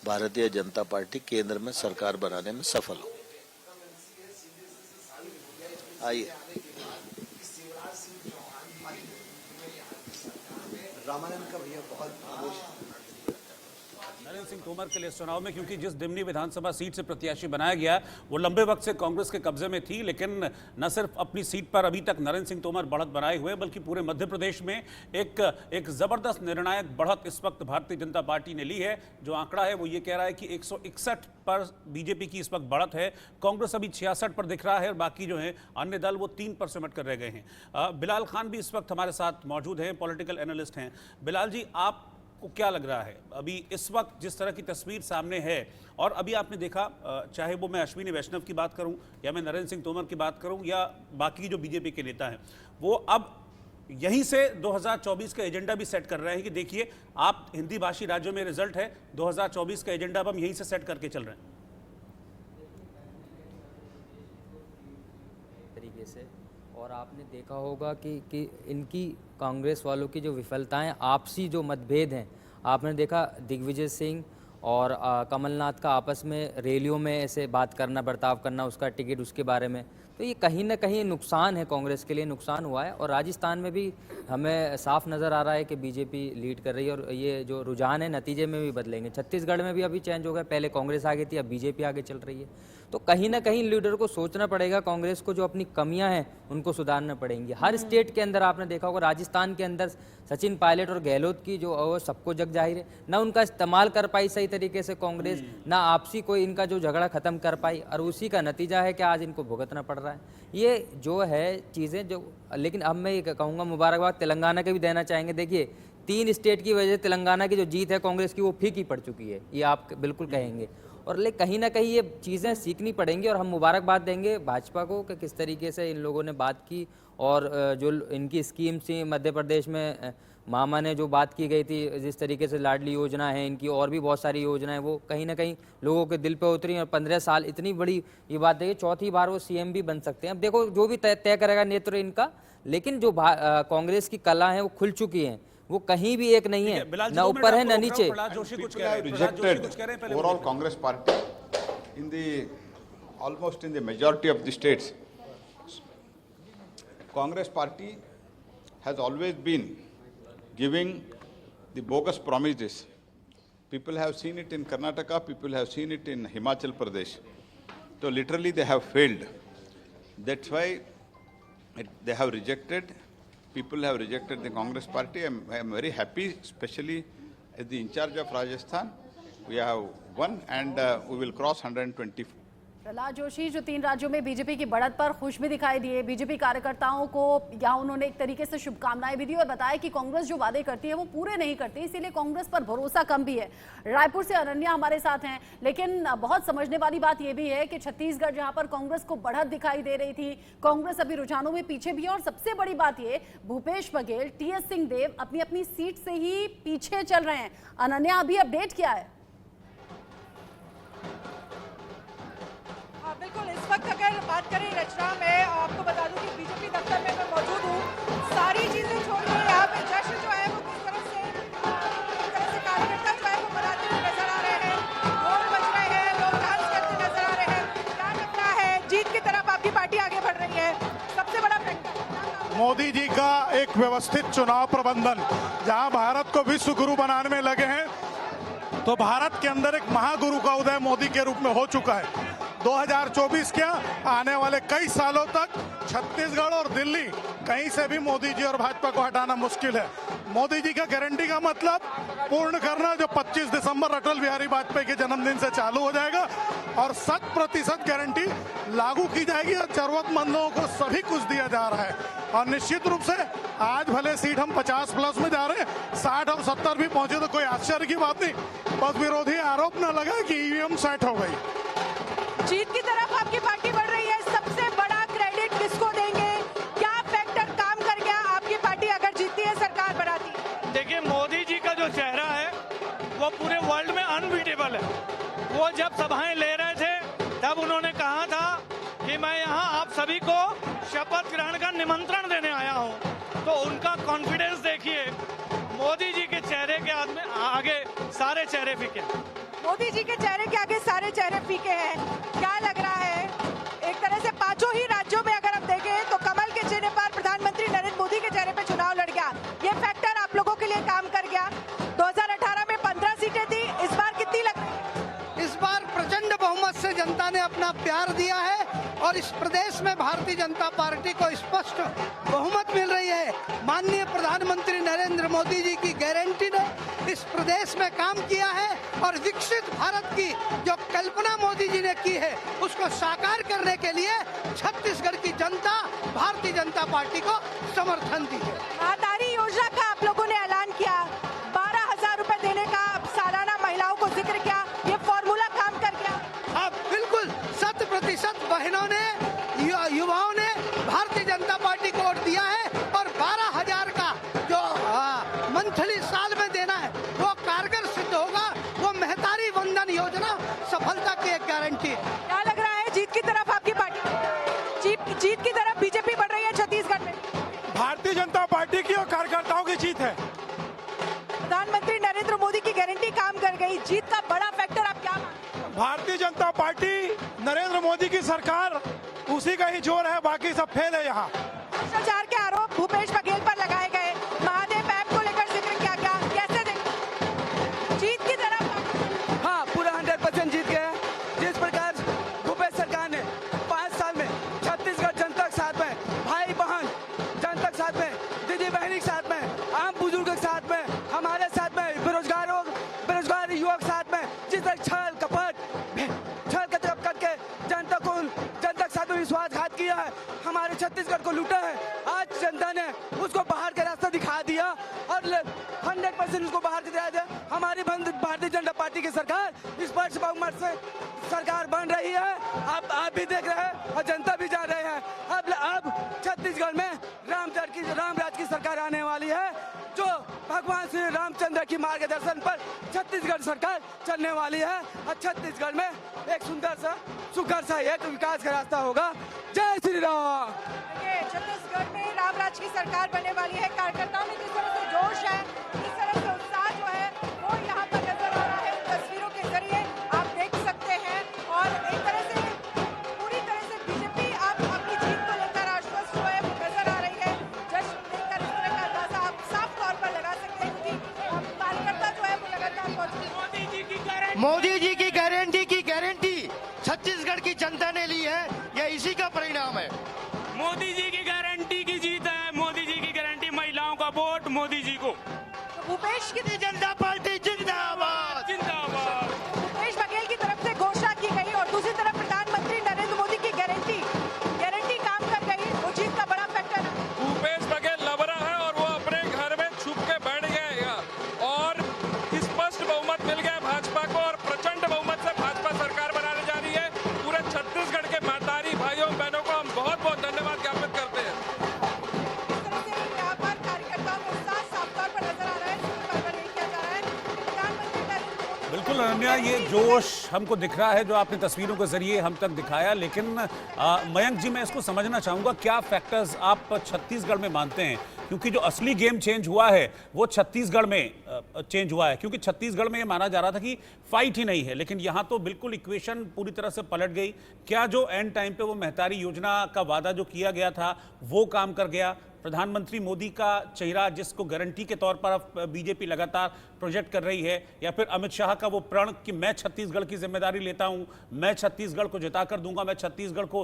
भारतीय जनता पार्टी केंद्र में सरकार बनाने में सफल हो। आइए रामानंद का भैया बहुत नरेंद्र सिंह तोमर के लिए चुनाव में, क्योंकि जिस दिमनी विधानसभा सीट से प्रत्याशी बनाया गया वो लंबे वक्त से कांग्रेस के कब्जे में थी, लेकिन न सिर्फ अपनी सीट पर अभी तक नरेंद्र सिंह तोमर बढ़त बनाए हुए, बल्कि पूरे मध्य प्रदेश में एक जबरदस्त निर्णायक बढ़त इस वक्त भारतीय जनता पार्टी ने ली है। जो आंकड़ा है वो ये कह रहा है कि 161 पर बीजेपी की इस वक्त बढ़त है, कांग्रेस अभी 66 पर दिख रहा है और बाकी जो है अन्य दल वो 3 पर सिमट कर रह गए हैं। बिलाल खान भी इस वक्त हमारे साथ मौजूद हैं, पॉलिटिकल एनालिस्ट हैं। बिलाल जी, आप को क्या लग रहा है अभी इस वक्त जिस तरह की तस्वीर सामने है, और अभी आपने देखा, चाहे वो मैं अश्विनी वैष्णव की बात करूं या मैं नरेंद्र सिंह तोमर की बात करूं या बाकी जो बीजेपी के नेता हैं, वो अब यहीं से 2024 का एजेंडा भी सेट कर रहे हैं कि देखिए आप हिंदी भाषी राज्यों में रिजल्ट है, 2024 का एजेंडा अब हम यहीं से सेट करके चल रहे हैं। तरीके से। और आपने देखा होगा कि इनकी कांग्रेस वालों की जो विफलताएं, आपसी जो मतभेद हैं, आपने देखा दिग्विजय सिंह और कमलनाथ का आपस में रैलियों में ऐसे बात करना, बर्ताव करना, उसका टिकट उसके बारे में, तो ये कहीं ना कहीं नुकसान है, कांग्रेस के लिए नुकसान हुआ है। और राजस्थान में भी हमें साफ नज़र आ रहा है कि बीजेपी लीड कर रही है और ये जो रुझान है नतीजे में भी बदलेंगे। छत्तीसगढ़ में भी अभी चेंज हो गया, पहले कांग्रेस आगे थी, अब बीजेपी आगे चल रही है। तो कहीं ना कहीं लीडर को सोचना पड़ेगा, कांग्रेस को जो अपनी कमियां हैं उनको सुधारना पड़ेंगी। हर स्टेट के अंदर आपने देखा होगा, राजस्थान के अंदर सचिन पायलट और गहलोत की जो सबको जग जाहिर है, ना उनका इस्तेमाल कर पाई सही तरीके से कांग्रेस, ना आपसी कोई इनका जो झगड़ा खत्म कर पाई, और उसी का नतीजा है कि आज इनको भुगतना पड़ रहा है। ये जो है चीज़ें जो, लेकिन अब मैं ये कहूँगा मुबारकबाद तेलंगाना के भी देना चाहेंगे। देखिए 3 स्टेट की वजह से तेलंगाना की जो जीत है कांग्रेस की, वो फीकी पड़ चुकी है, ये आप बिल्कुल कहेंगे। और ले कहीं ना कहीं ये चीज़ें सीखनी पड़ेंगी और हम मुबारकबाद देंगे भाजपा को कि किस तरीके से इन लोगों ने बात की। और जो इनकी स्कीम थी मध्य प्रदेश में, मामा ने जो बात की गई थी, जिस तरीके से लाडली योजना है इनकी, और भी बहुत सारी योजनाएं, वो कहीं ना कहीं लोगों के दिल पे उतरी। और 15 साल इतनी बड़ी ये बात देखिए, चौथी बार वो सीएम भी बन सकते हैं। अब देखो जो भी तय करेगा नेतृत्व इनका, लेकिन जो कांग्रेस की कला है वो खुल चुकी है, वो कहीं भी एक नहीं है, ना ऊपर है ना नीचे। Overall Congress party in the almost in the majority of the states, Congress party has always been giving the bogus promises. People have seen it in Karnataka, people have seen it in Himachal Pradesh. So literally they have failed. That's why they have rejected. People have rejected the Congress party. I am very happy, especially as the in charge of Rajasthan. We have won and we will cross 124. Prahlad Joshi जो 3 राज्यों में BJP की बढ़त पर खुश भी दिखाई दिए, बीजेपी कार्यकर्ताओं को यहाँ उन्होंने एक तरीके से शुभकामनाएं भी दी और बताया कि कांग्रेस जो वादे करती है वो पूरे नहीं करती, इसीलिए कांग्रेस पर भरोसा कम भी है। रायपुर से अनन्या हमारे साथ हैं, लेकिन बहुत समझने वाली बात यह भी है कि छत्तीसगढ़ जहां पर कांग्रेस को बढ़त दिखाई दे रही थी, कांग्रेस अभी रुझानों में पीछे भी है। और सबसे बड़ी बात यह, भूपेश बघेल, टीएस सिंहदेव अपनी अपनी सीट से ही पीछे चल रहे हैं। अनन्या, अभी अपडेट क्या है? बिल्कुल, इस वक्त अगर बात करें रचना, मैं आपको बता दूं कि बीजेपी दफ्तर में मैं मौजूद हूँ। सारी चीजें छोड़कर यहाँ पे जश्न जो है वो किस तरह से कार्यकर्ता जो है वो मनाते हुए नजर आ रहे हैं, ढोल बज रहे हैं, लोग डांस करते नजर आ रहे हैं। क्या लगता है, जीत की तरफ आपकी पार्टी आगे बढ़ रही है? सबसे बड़ा फैक्टर मोदी जी का एक व्यवस्थित चुनाव प्रबंधन, जहाँ भारत को विश्व गुरु बनाने में लगे हैं, तो भारत के अंदर एक महागुरु का उदय मोदी के रूप में हो चुका है। 2024 क्या, आने वाले कई सालों तक छत्तीसगढ़ और दिल्ली कहीं से भी मोदी जी और भाजपा को हटाना मुश्किल है। मोदी जी का गारंटी का मतलब पूर्ण करना, जो 25 दिसंबर अटल बिहारी वाजपेयी के जन्मदिन से चालू हो जाएगा, और 100% गारंटी लागू की जाएगी और जरूरतमंदों को सभी कुछ दिया जा रहा है। और निश्चित रूप से आज भले सीट हम 50 प्लस में जा रहे हैं, 60 और 70 भी पहुंचे तो कोई आश्चर्य की बात नहीं, बस विरोधी आरोप न लगाए कि ईवीएम सेट हो गई। जीत की तरफ आपकी पार्टी बढ़ रही है, सबसे बड़ा क्रेडिट किसको देंगे? क्या फैक्टर काम कर गया आपकी पार्टी अगर जीतती है, सरकार बनाती है? देखिए, मोदी जी का जो चेहरा है वो पूरे वर्ल्ड में अनबीटेबल है। वो जब सभाएं ले रहे थे तब उन्होंने कहा था कि मैं यहाँ आप सभी को शपथ ग्रहण का निमंत्रण देने आया हूँ। तो उनका कॉन्फिडेंस देखिए, मोदी जी के चेहरे के आगे सारे चेहरे फीके। मोदी जी के चेहरे के आगे सारे चेहरे फीके हैं। क्या लग रहा है, एक तरह से पांचों ही राज्यों में अगर हम देखें तो कमल के चेहरे पर प्रधानमंत्री नरेंद्र मोदी के चेहरे पर चुनाव लड़ गया, ये फैक्टर आप लोगों के लिए काम कर गया। 2018 में 15 सीटें थी, इस बार कितनी लग रही है? इस बार प्रचंड बहुमत से जनता ने अपना प्यार दिया है और इस प्रदेश में भारतीय जनता पार्टी को स्पष्ट बहुमत मिल रही है। माननीय प्रधानमंत्री नरेंद्र मोदी जी की गारंटी ने इस प्रदेश में काम किया है और विकसित भारत की जो कल्पना मोदी जी ने की है उसको साकार करने के लिए छत्तीसगढ़ की जनता भारतीय जनता पार्टी को समर्थन दी है। आधारी योजना का आप लोगों ने ऐलान किया, 12,000 रुपए देने का सालाना महिलाओं को जिक्र किया, ये फॉर्मूला काम कर गया? हाँ बिल्कुल, 100% बहनों ने, युवाओं ने भारतीय जनता पार्टी को वोट दिया है और 12,000 का जो मंथली साल में देना है वो कारगर सिद्ध होगा। वो महतारी वंदन योजना सफलता की एक गारंटी है। क्या लग रहा है, जीत की तरफ आपकी पार्टी, जीत की तरफ बीजेपी जीत है। प्रधानमंत्री नरेंद्र मोदी की गारंटी काम कर गई, जीत का बड़ा फैक्टर आप क्या मानते हैं? भारतीय जनता पार्टी, नरेंद्र मोदी की सरकार, उसी का ही जोर है, बाकी सब फेल है यहाँ। भ्रष्टाचार के आरोप भूपेश बघेल पर लगाए गए, महादेव ऐप को लेकर जिक्र किया गया, कैसे देखते? जीत की तरफ हाँ, पूरा 100% जीत गया। जिस प्रकार भूपेश सरकार ने 5 साल में छत्तीसगढ़ जनता के साथ में, भाई बहन जनता के साथ में, दीदी बहनी के साथ में, आम बुजुर्ग के साथ में, हमारे साथ में, बेरोजगार युवक के साथ में, जिस तरह छल कपट करके जनता के साथ में विश्वासघात किया है, हमारे छत्तीसगढ़ को लूटा है। आज जनता ने उसको बाहर का रास्ता दिखा दिया और 100% उसको बाहर दिखा दिया। हमारी भारतीय जनता पार्टी की सरकार स्पष्ट बहुमत से सरकार बन रही है। आप भी देख रहे हैं और जनता भी जान रहे हैं। अब छत्तीसगढ़ में रामराज की सरकार आने वाली है, जो भगवान श्री रामचंद्र की मार्गदर्शन पर छत्तीसगढ़ सरकार चलने वाली है और छत्तीसगढ़ में एक सुंदर सा सुघर सा एक विकास का रास्ता होगा। जय श्री राम। छत्तीसगढ़ में रामराज की सरकार बनने वाली है। कार्यकर्ताओं में जिस तरह से जोश है, जिस तरह से उत्साह जो है वो यहाँ पर नजर आ रहा है। तस्वीरों के जरिए आप देख सकते हैं और एक तरह से पूरी तरह से बीजेपी आप अपनी जीत को लेकर आश्वस्त जो है वो नजर आ रही है। जश्न देखकर इस तरह का अंदाजा आप साफ तौर पर लगा सकते हैं, क्योंकि कार्यकर्ता जो है वो लगातार मौजूद। मोदी जी की गारंटी छत्तीसगढ़ की जनता ने ली है, यह इसी का परिणाम है। मोदी जी की गारंटी की जीत है। मोदी जी की गारंटी, महिलाओं का वोट मोदी जी को। भूपेश की जनता पार्टी जिंदाबाद जिंदाबाद। भूपेश बघेल की तरफ से घोषणा की गई और दूसरी तरफ प्रधानमंत्री नरेंद्र मोदी की गारंटी काम कर गई, वो जीत का बड़ा फैक्टर है। भूपेश बघेल लबरा है और वो अपने घर में छुप के बैठ गए और स्पष्ट बहुमत मिल गया भाजपा को और प्रचंड बहुमत से भाजपा सरकार बनाने जा रही है। पूरे छत्तीसगढ़ के महतारी भाइयों बहनों को हम बहुत बहुत धन्यवाद ज्ञापित करते हैं। इस तरह से यहाँ पर कार्यकर्ताओं को साफ तौर पर नजर आ रहा है, किया जा रहा है। प्रधानमंत्री नरेंद्र मोदी बिल्कुल अनन्या, ये जोश हमको दिख रहा है जो आपने तस्वीरों के जरिए हम तक दिखाया, लेकिन मयंक जी मैं इसको समझना चाहूंगा, क्या फैक्टर्स आप छत्तीसगढ़ में मानते हैं? क्योंकि जो असली गेम चेंज हुआ है वो छत्तीसगढ़ में चेंज हुआ है, क्योंकि छत्तीसगढ़ में ये माना जा रहा था कि फाइट ही नहीं है, लेकिन यहाँ तो बिल्कुल इक्वेशन पूरी तरह से पलट गई। क्या जो एंड टाइम पे वो महतारी योजना का वादा जो किया गया था वो काम कर गया? प्रधानमंत्री मोदी का चेहरा जिसको गारंटी के तौर पर बीजेपी लगातार प्रोजेक्ट कर रही है, या फिर अमित शाह का वो प्रण कि मैं छत्तीसगढ़ की जिम्मेदारी लेता हूं, मैं छत्तीसगढ़ को जिताकर दूंगा, मैं छत्तीसगढ़ को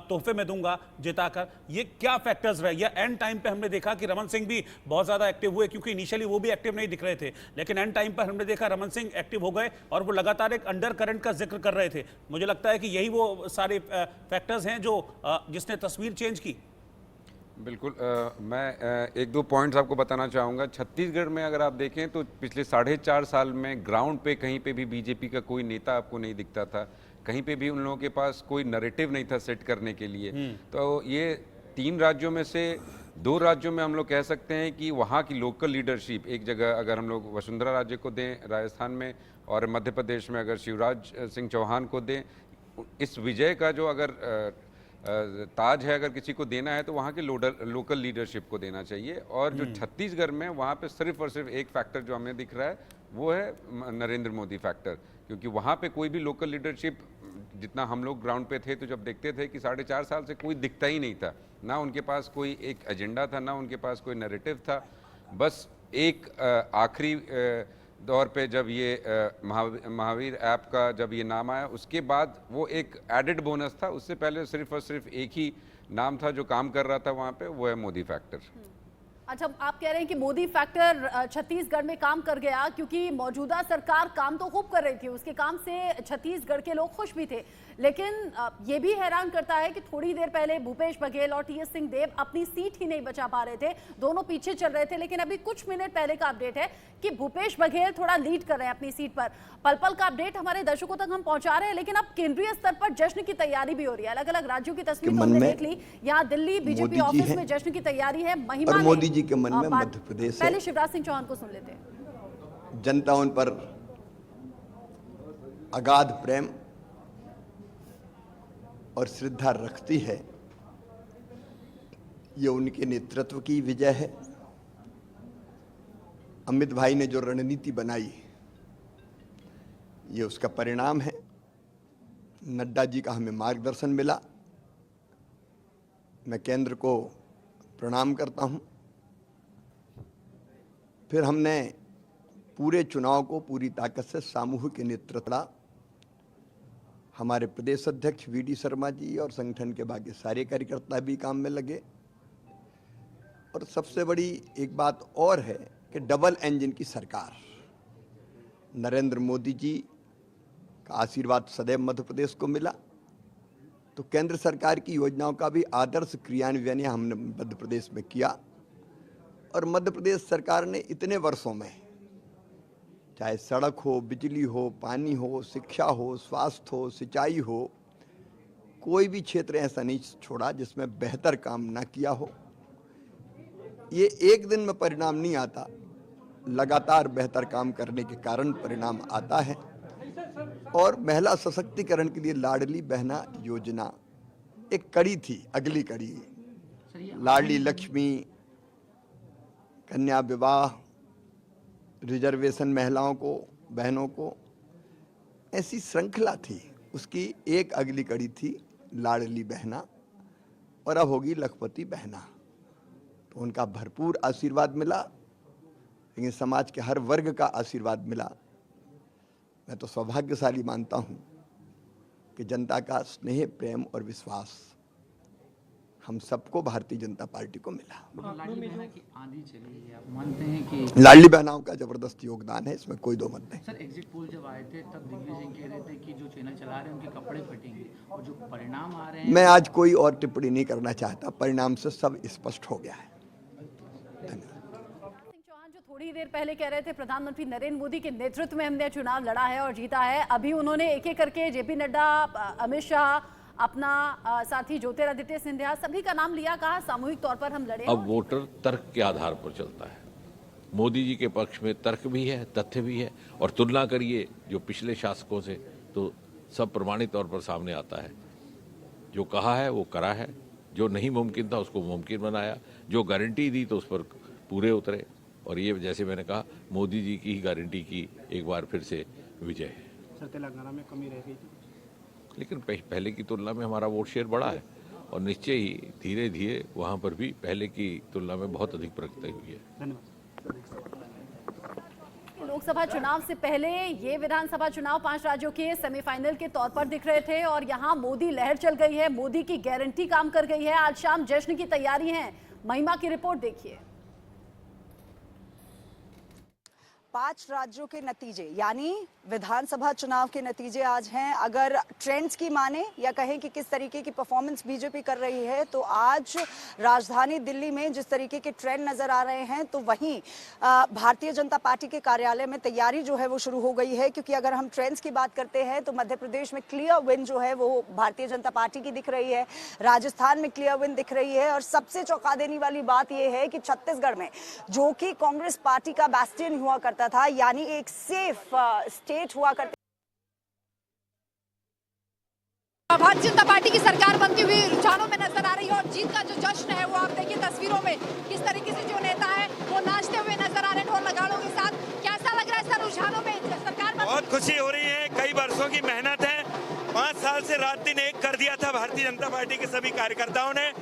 तोहफे में दूंगा जिताकर, ये क्या फैक्टर्स रहे? या एंड टाइम पे हमने देखा कि रमन सिंह भी बहुत ज्यादा एक्टिव हुए, क्योंकि इनिशियली वो भी एक्टिव नहीं दिख रहे थे, लेकिन एंड टाइम पर हमने देखा रमन सिंह एक्टिव हो गए और वो लगातार एक अंडर करंट का जिक्र कर रहे थे। मुझे लगता है कि यही वो सारे फैक्टर्स हैं जो जिसने तस्वीर चेंज की। बिल्कुल मैं एक दो पॉइंट्स आपको बताना चाहूँगा। छत्तीसगढ़ में अगर आप देखें तो पिछले 4.5 साल में ग्राउंड पे कहीं पे भी बीजेपी का कोई नेता आपको नहीं दिखता था, कहीं पे भी उन लोगों के पास कोई नैरेटिव नहीं था सेट करने के लिए। तो ये 3 राज्यों में से 2 राज्यों में हम लोग कह सकते हैं कि वहाँ की लोकल लीडरशिप, एक जगह अगर हम लोग वसुंधरा राजे को दें राजस्थान में, और मध्य प्रदेश में अगर शिवराज सिंह चौहान को दें, इस विजय का जो अगर ताज है अगर किसी को देना है तो वहाँ के लोकल लीडरशिप को देना चाहिए। और जो छत्तीसगढ़ में वहाँ पे सिर्फ और सिर्फ एक फैक्टर जो हमें दिख रहा है वो है नरेंद्र मोदी फैक्टर, क्योंकि वहाँ पे कोई भी लोकल लीडरशिप, जितना हम लोग ग्राउंड पे थे तो जब देखते थे कि 4.5 साल से कोई दिखता ही नहीं था, ना उनके पास कोई एक एजेंडा था, ना उनके पास कोई नैरेटिव था। बस एक आखिरी दौर पे जब ये महावीर ऐप का जब ये नाम आया उसके बाद वो एक एडेड बोनस था, उससे पहले सिर्फ और सिर्फ एक ही नाम था जो काम कर रहा था वहाँ पे, वो है मोदी फैक्टर। अच्छा, आप कह रहे हैं कि मोदी फैक्टर छत्तीसगढ़ में काम कर गया, क्योंकि मौजूदा सरकार काम तो खूब कर रही थी, उसके काम से छत्तीसगढ़ के लोग खुश भी थे, लेकिन ये भी हैरान करता है कि थोड़ी देर पहले भूपेश बघेल और टीएस सिंहदेव अपनी सीट ही नहीं बचा पा रहे थे, दोनों पीछे चल रहे थे, लेकिन अभी कुछ मिनट पहले का अपडेट है कि भूपेश बघेल थोड़ा लीड कर रहे हैं अपनी सीट पर। पल पल का अपडेट हमारे दर्शकों तक हम पहुंचा रहे हैं, लेकिन अब केंद्रीय स्तर पर जश्न की तैयारी भी हो रही है। अलग अलग राज्यों की तस्वीर हमने देख ली, यहाँ दिल्ली बीजेपी ऑफिस में जश्न की तैयारी है। महिमा मोदी जी के मन में मध्य प्रदेश पहले शिवराज सिंह चौहान को सुन लेते हैं। जनता उन पर अगाध प्रेम और श्रद्धा रखती है, ये उनके नेतृत्व की विजय है। अमित भाई ने जो रणनीति बनाई, ये उसका परिणाम है। नड्डा जी का हमें मार्गदर्शन मिला। मैं केंद्र को प्रणाम करता हूं। फिर हमने पूरे चुनाव को पूरी ताकत से सामूहिक नेतृत्व, हमारे प्रदेश अध्यक्ष वीडी शर्मा जी और संगठन के बाकी सारे कार्यकर्ता भी काम में लगे। और सबसे बड़ी एक बात और है कि डबल इंजन की सरकार, नरेंद्र मोदी जी का आशीर्वाद सदैव मध्य प्रदेश को मिला, तो केंद्र सरकार की योजनाओं का भी आदर्श क्रियान्वयन हमने मध्य प्रदेश में किया। और मध्य प्रदेश सरकार ने इतने वर्षों में, चाहे सड़क हो, बिजली हो, पानी हो, शिक्षा हो, स्वास्थ्य हो, सिंचाई हो, कोई भी क्षेत्र ऐसा नहीं छोड़ा जिसमें बेहतर काम ना किया हो। ये एक दिन में परिणाम नहीं आता, लगातार बेहतर काम करने के कारण परिणाम आता है। और महिला सशक्तिकरण के लिए लाडली बहना योजना एक कड़ी थी, अगली कड़ी, लाडली लक्ष्मी, कन्या विवाह, रिजर्वेशन महिलाओं को, बहनों को, ऐसी श्रृंखला थी। उसकी एक अगली कड़ी थी लाडली बहना, और अब होगी लखपति बहना। तो उनका भरपूर आशीर्वाद मिला, लेकिन समाज के हर वर्ग का आशीर्वाद मिला। मैं तो सौभाग्यशाली मानता हूं कि जनता का स्नेह, प्रेम और विश्वास हम सबको भारतीय जनता पार्टी को मिला। लाडली बहना की आंधी चली है, आप मानते हैं कि लाडली बहनाओं का जबरदस्त योगदान है, इसमें कोई दो मत नहीं। सर, एग्जिट पोल जब आए थे तब दिग्विजय सिंह कह रहे थे कि जो चैनल चला रहे हैं उनके कपड़े फटेंगे, और जो परिणाम आ रहे हैं। मैं आज कोई और टिप्पणी नहीं करना चाहता, परिणाम से सब स्पष्ट हो गया है। थोड़ी देर पहले कह रहे थे प्रधानमंत्री नरेंद्र मोदी के नेतृत्व में हमने चुनाव लड़ा है और जीता है। अभी उन्होंने एक एक करके जेपी नड्डा, अमित शाह, अपना साथी ज्योतिरादित्य सिंधिया, सभी का नाम लिया, कहा सामूहिक तौर पर हम लड़े। अब वोटर तर्क के आधार पर चलता है। मोदी जी के पक्ष में तर्क भी है, तथ्य भी है, और तुलना करिए जो पिछले शासकों से, तो सब प्रमाणित तौर पर सामने आता है। जो कहा है वो करा है, जो नहीं मुमकिन था उसको मुमकिन बनाया, जो गारंटी दी तो उस पर पूरे उतरे। और ये जैसे मैंने कहा, मोदी जी की ही गारंटी की एक बार फिर से विजय है। सर, तेलंगाना में कमी रह गई थी, लेकिन पहले की तुलना में हमारा वोट शेयर बढ़ा है, और निश्चय ही धीरे धीरे वहाँ पर भी पहले की तुलना में बहुत अधिक प्रगति हुई है। धन्यवाद। लोकसभा चुनाव से पहले ये विधानसभा चुनाव 5 राज्यों के सेमीफाइनल के तौर पर दिख रहे थे, और यहाँ मोदी लहर चल गई है, मोदी की गारंटी काम कर गई है। आज शाम जश्न की तैयारी है। महिमा की रिपोर्ट देखिए। 5 राज्यों के नतीजे, यानी विधानसभा चुनाव के नतीजे आज हैं। अगर ट्रेंड्स की माने या कहें कि किस तरीके की परफॉर्मेंस बीजेपी कर रही है, तो आज राजधानी दिल्ली में जिस तरीके के ट्रेंड नजर आ रहे हैं, तो वहीं भारतीय जनता पार्टी के कार्यालय में तैयारी जो है वो शुरू हो गई है। क्योंकि अगर हम ट्रेंड्स की बात करते हैं तो मध्य प्रदेश में क्लियर विन जो है वो भारतीय जनता पार्टी की दिख रही है, राजस्थान में क्लियर विन दिख रही है, और सबसे चौंका देने वाली बात यह है कि छत्तीसगढ़ में, जो कि कांग्रेस पार्टी का बैस्टियन हुआ करता था, यानी एक सेफ स्टेट हुआ करते, भारतीय जनता पार्टी की सरकार बनती हुई रुझानों में नजर आ रही है। और जीत का जो जश्न है वो आप देखिए तस्वीरों में, किस तरीके से जो नेता है वो नाचते हुए नजर आ रहे हैं ढोल नगाड़ों के साथ। कैसा लग रहा है सर रुझानों में सरकार? बहुत खुशी हो रही है, कई वर्षों की मेहनत है, 5 साल से रात दिन एक कर दिया था भारतीय जनता पार्टी के सभी कार्यकर्ताओं ने।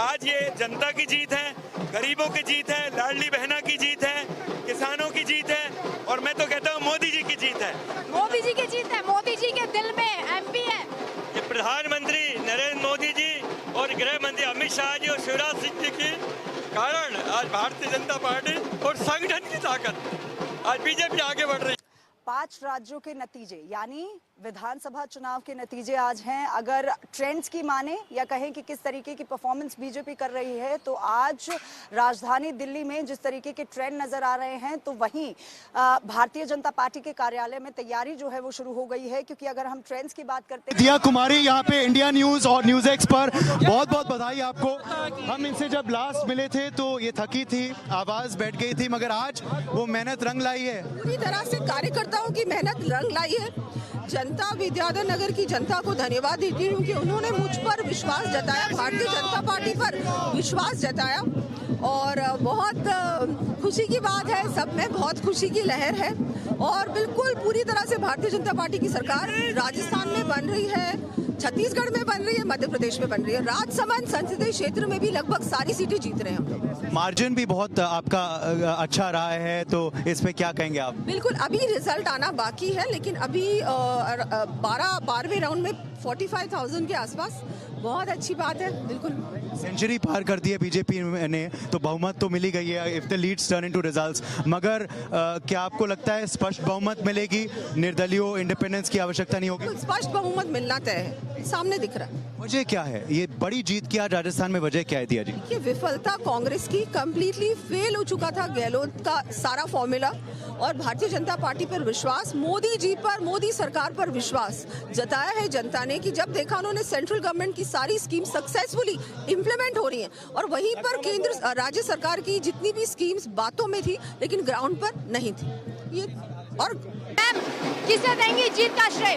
आज ये जनता की जीत है, गरीबों की जीत है, लाडली बहना की जीत है, किसानों की जीत है, और मैं तो कहता हूँ मोदी जी की जीत है। मोदी जी की जीत है, मोदी जी के दिल में एमपी है। ये प्रधानमंत्री नरेंद्र मोदी जी और गृह मंत्री अमित शाह जी और शिवराज सिंह जी के कारण आज भारतीय जनता पार्टी और संगठन की ताकत आज बीजेपी आगे बढ़ रही है। 5 राज्यों के नतीजे, यानी विधानसभा चुनाव के नतीजे आज हैं। अगर ट्रेंड्स की माने या कहें कि किस तरीके की परफॉर्मेंस बीजेपी कर रही है, तो आज राजधानी दिल्ली में जिस तरीके के ट्रेंड नजर आ रहे हैं, तो वहीं भारतीय जनता पार्टी के कार्यालय में तैयारी जो है वो शुरू हो गई है। क्योंकि अगर हम ट्रेंड्स की बात करते हैं, दिया कुमारी यहाँ पे इंडिया न्यूज और न्यूज एक्स पर बहुत बहुत बधाई आपको। हम इनसे जब लास्ट मिले थे तो ये थकी थी, आवाज बैठ गई थी, मगर आज वो मेहनत रंग लाई है। पूरी तरह से कार्यकर्ताओं की मेहनत रंग लाई है। जनता, विद्याधर नगर की जनता को धन्यवाद देती हूँ कि उन्होंने मुझ पर विश्वास जताया, भारतीय जनता पार्टी पर विश्वास जताया, और बहुत खुशी की बात है, सब में बहुत खुशी की लहर है और बिल्कुल पूरी तरह से भारतीय जनता पार्टी की सरकार राजस्थान में बन रही है, छत्तीसगढ़ में बन रही है, मध्य प्रदेश में बन रही है। राजसमंद संसदीय क्षेत्र में भी लगभग सारी सीटें जीत रहे हैं हम लोग। मार्जिन भी बहुत आपका अच्छा रहा है, तो इस पे क्या कहेंगे आप? बिल्कुल, अभी रिजल्ट आना बाकी है, लेकिन अभी 12वें राउंड में 45,000 के आसपास, बहुत अच्छी बात है। बिल्कुल सेंचुरी पार कर दी है बीजेपी ने, तो बहुमत तो मिली गई है if the leads turn into results. मगर क्या आपको लगता है स्पष्ट बहुमत मिलेगी, निर्दलीय इंडिपेंडेंस की आवश्यकता नहीं होगी? स्पष्ट बहुमत मिलना तय है, सामने दिख रहा है। वजह क्या है ये बड़ी जीत की आज राजस्थान में, वजह क्या है दिया जी? ये विफलता कांग्रेस की, कंप्लीटली फेल हो चुका था गहलोत का सारा फॉर्मूला, और भारतीय जनता पार्टी पर विश्वास, मोदी जी पर, मोदी सरकार पर विश्वास जताया है जनता ने कि जब देखा उन्होंने सेंट्रल गवर्नमेंट की सारी स्कीम सक्सेसफुली इम्प्लीमेंट हो रही हैं और वहीं पर केंद्र राज्य सरकार की जितनी भी स्कीम्स बातों में थी लेकिन ग्राउंड पर नहीं थी। ये और किसे देंगी जीत का श्रेय?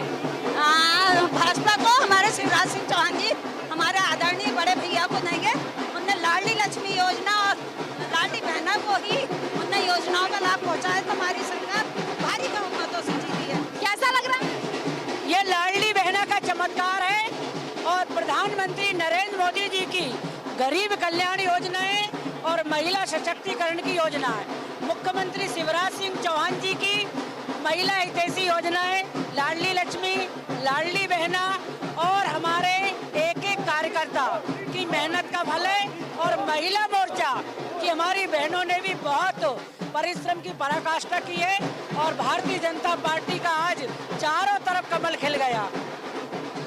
भाजपा को, हमारे शिवराज सिंह चौहान जी, हमारे आदरणीय बड़े भैया को देंगे। उनने लाडली लक्ष्मी योजना और लाडली बहना को ही उनने योजनाओं का लाभ पहुंचाया, तो हमारी सरकार भारी बहुमतों से जीती है। कैसा लग रहा है? ये लाडली बहना का चमत्कार है और प्रधानमंत्री नरेंद्र मोदी जी की गरीब कल्याण योजनाएं और महिला सशक्तिकरण की योजना है। मुख्यमंत्री शिवराज सिंह चौहान जी की महिला हितैषी योजनाएं, लाडली लक्ष्मी, लाडली बहना और हमारे एक एक कार्यकर्ता की मेहनत का फल है। और महिला मोर्चा की हमारी बहनों ने भी बहुत परिश्रम की पराकाष्ठा की है और भारतीय जनता पार्टी का आज चारों तरफ कमल खिल गया।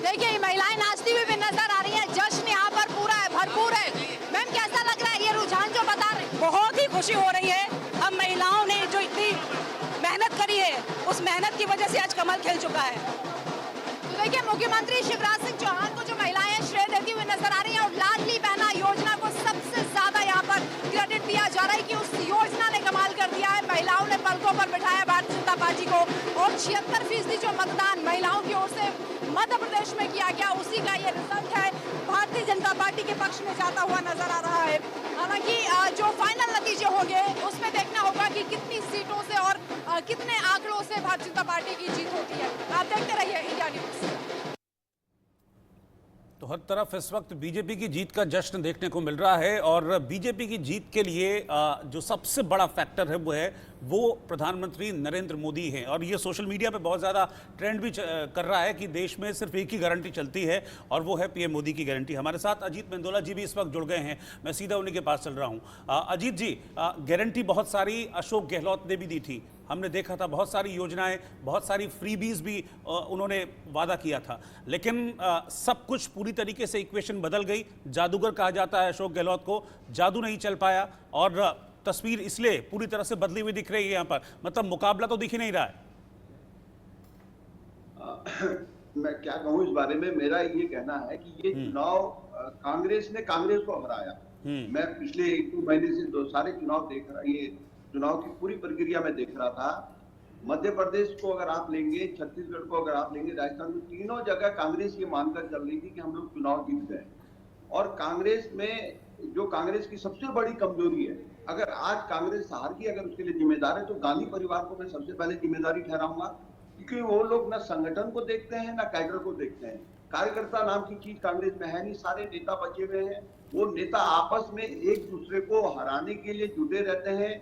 देखिए ये महिलाएं नाचती हुई भी नजर आ रही है, जश्न यहाँ पर पूरा है, भरपूर है। मैम कैसा लग रहा है ये रुझान जो बता रहे हैं? बहुत ही खुशी हो रही है। हम महिलाओं ने जो इतनी मेहनत करी है उस मेहनत की वजह से आज कमल खिल चुका है। तो देखिए मुख्यमंत्री शिवराज सिंह चौहान को जो महिलाएं श्रेय देती हुई नजर आ रही हैं और लाडली बहना योजना को सबसे ज्यादा यहाँ पर क्रेडिट दिया जा रहा है कि उस योजना ने कमाल कर दिया है। महिलाओं ने पलकों पर बिठाया भारतीय जनता पार्टी को और 76% जो मतदान महिलाओं की ओर से मध्य प्रदेश में किया गया, उसी का ये रिजल्ट है, भारतीय जनता पार्टी के पक्ष में जाता हुआ नजर आ रहा है। हालांकि जो फाइनल नतीजे होंगे उसमें देखना होगा कि कितनी सीटों से और कितने आंकड़ों से भारतीय जनता पार्टी की जीत होती है। आप देखते रहिए इंडिया न्यूज। तो हर तरफ इस वक्त बीजेपी की जीत का जश्न देखने को मिल रहा है और बीजेपी की जीत के लिए जो सबसे बड़ा फैक्टर है वो प्रधानमंत्री नरेंद्र मोदी हैं। और ये सोशल मीडिया पे बहुत ज़्यादा ट्रेंड भी कर रहा है कि देश में सिर्फ एक ही गारंटी चलती है और वो है पीएम मोदी की गारंटी। हमारे साथ अजीत मेंदोला जी भी इस वक्त जुड़ गए हैं, मैं सीधा उन्हीं के पास चल रहा हूँ। अजीत जी, गारंटी बहुत सारी अशोक गहलोत ने भी दी थी, हमने देखा था बहुत सारी योजनाएं, बहुत सारी फ्रीबीज भी उन्होंने वादा किया था, लेकिन सब कुछ पूरी तरीके से इक्वेशन बदल गई। जादूगर कहा जाता है अशोक गहलोत को, जादू नहीं चल पाया और तस्वीर इसलिए पूरी तरह से बदली हुई दिख रही है यहाँ पर, मतलब मुकाबला तो दिख ही नहीं रहा है। मैं क्या कहूँ इस बारे में, मेरा ये कहना है कि ये चुनाव कांग्रेस ने कांग्रेस को हराया। मैं पिछले 1-2 महीने से सारे चुनाव देख रहा, ये चुनाव की पूरी प्रक्रिया में देख रहा था। मध्य प्रदेश को अगर आप लेंगे, छत्तीसगढ़ को अगर आप लेंगे, राजस्थान में, तीनों जगह कांग्रेस ये मानकर चल रही थी कि हम लोग चुनाव जीत गए। और कांग्रेस में जो कांग्रेस की सबसे बड़ी कमजोरी है, अगर आज कांग्रेस हार की अगर उसके लिए जिम्मेदार है तो गांधी परिवार को मैं सबसे पहले जिम्मेदारी ठहराऊंगा, क्योंकि वो लोग ना संगठन को देखते हैं ना कैडर को देखते हैं। कार्यकर्ता नाम की चीज कांग्रेस में है नहीं, सारे नेता बचे हुए हैं। वो नेता आपस में एक दूसरे को हराने के लिए जुटे रहते हैं।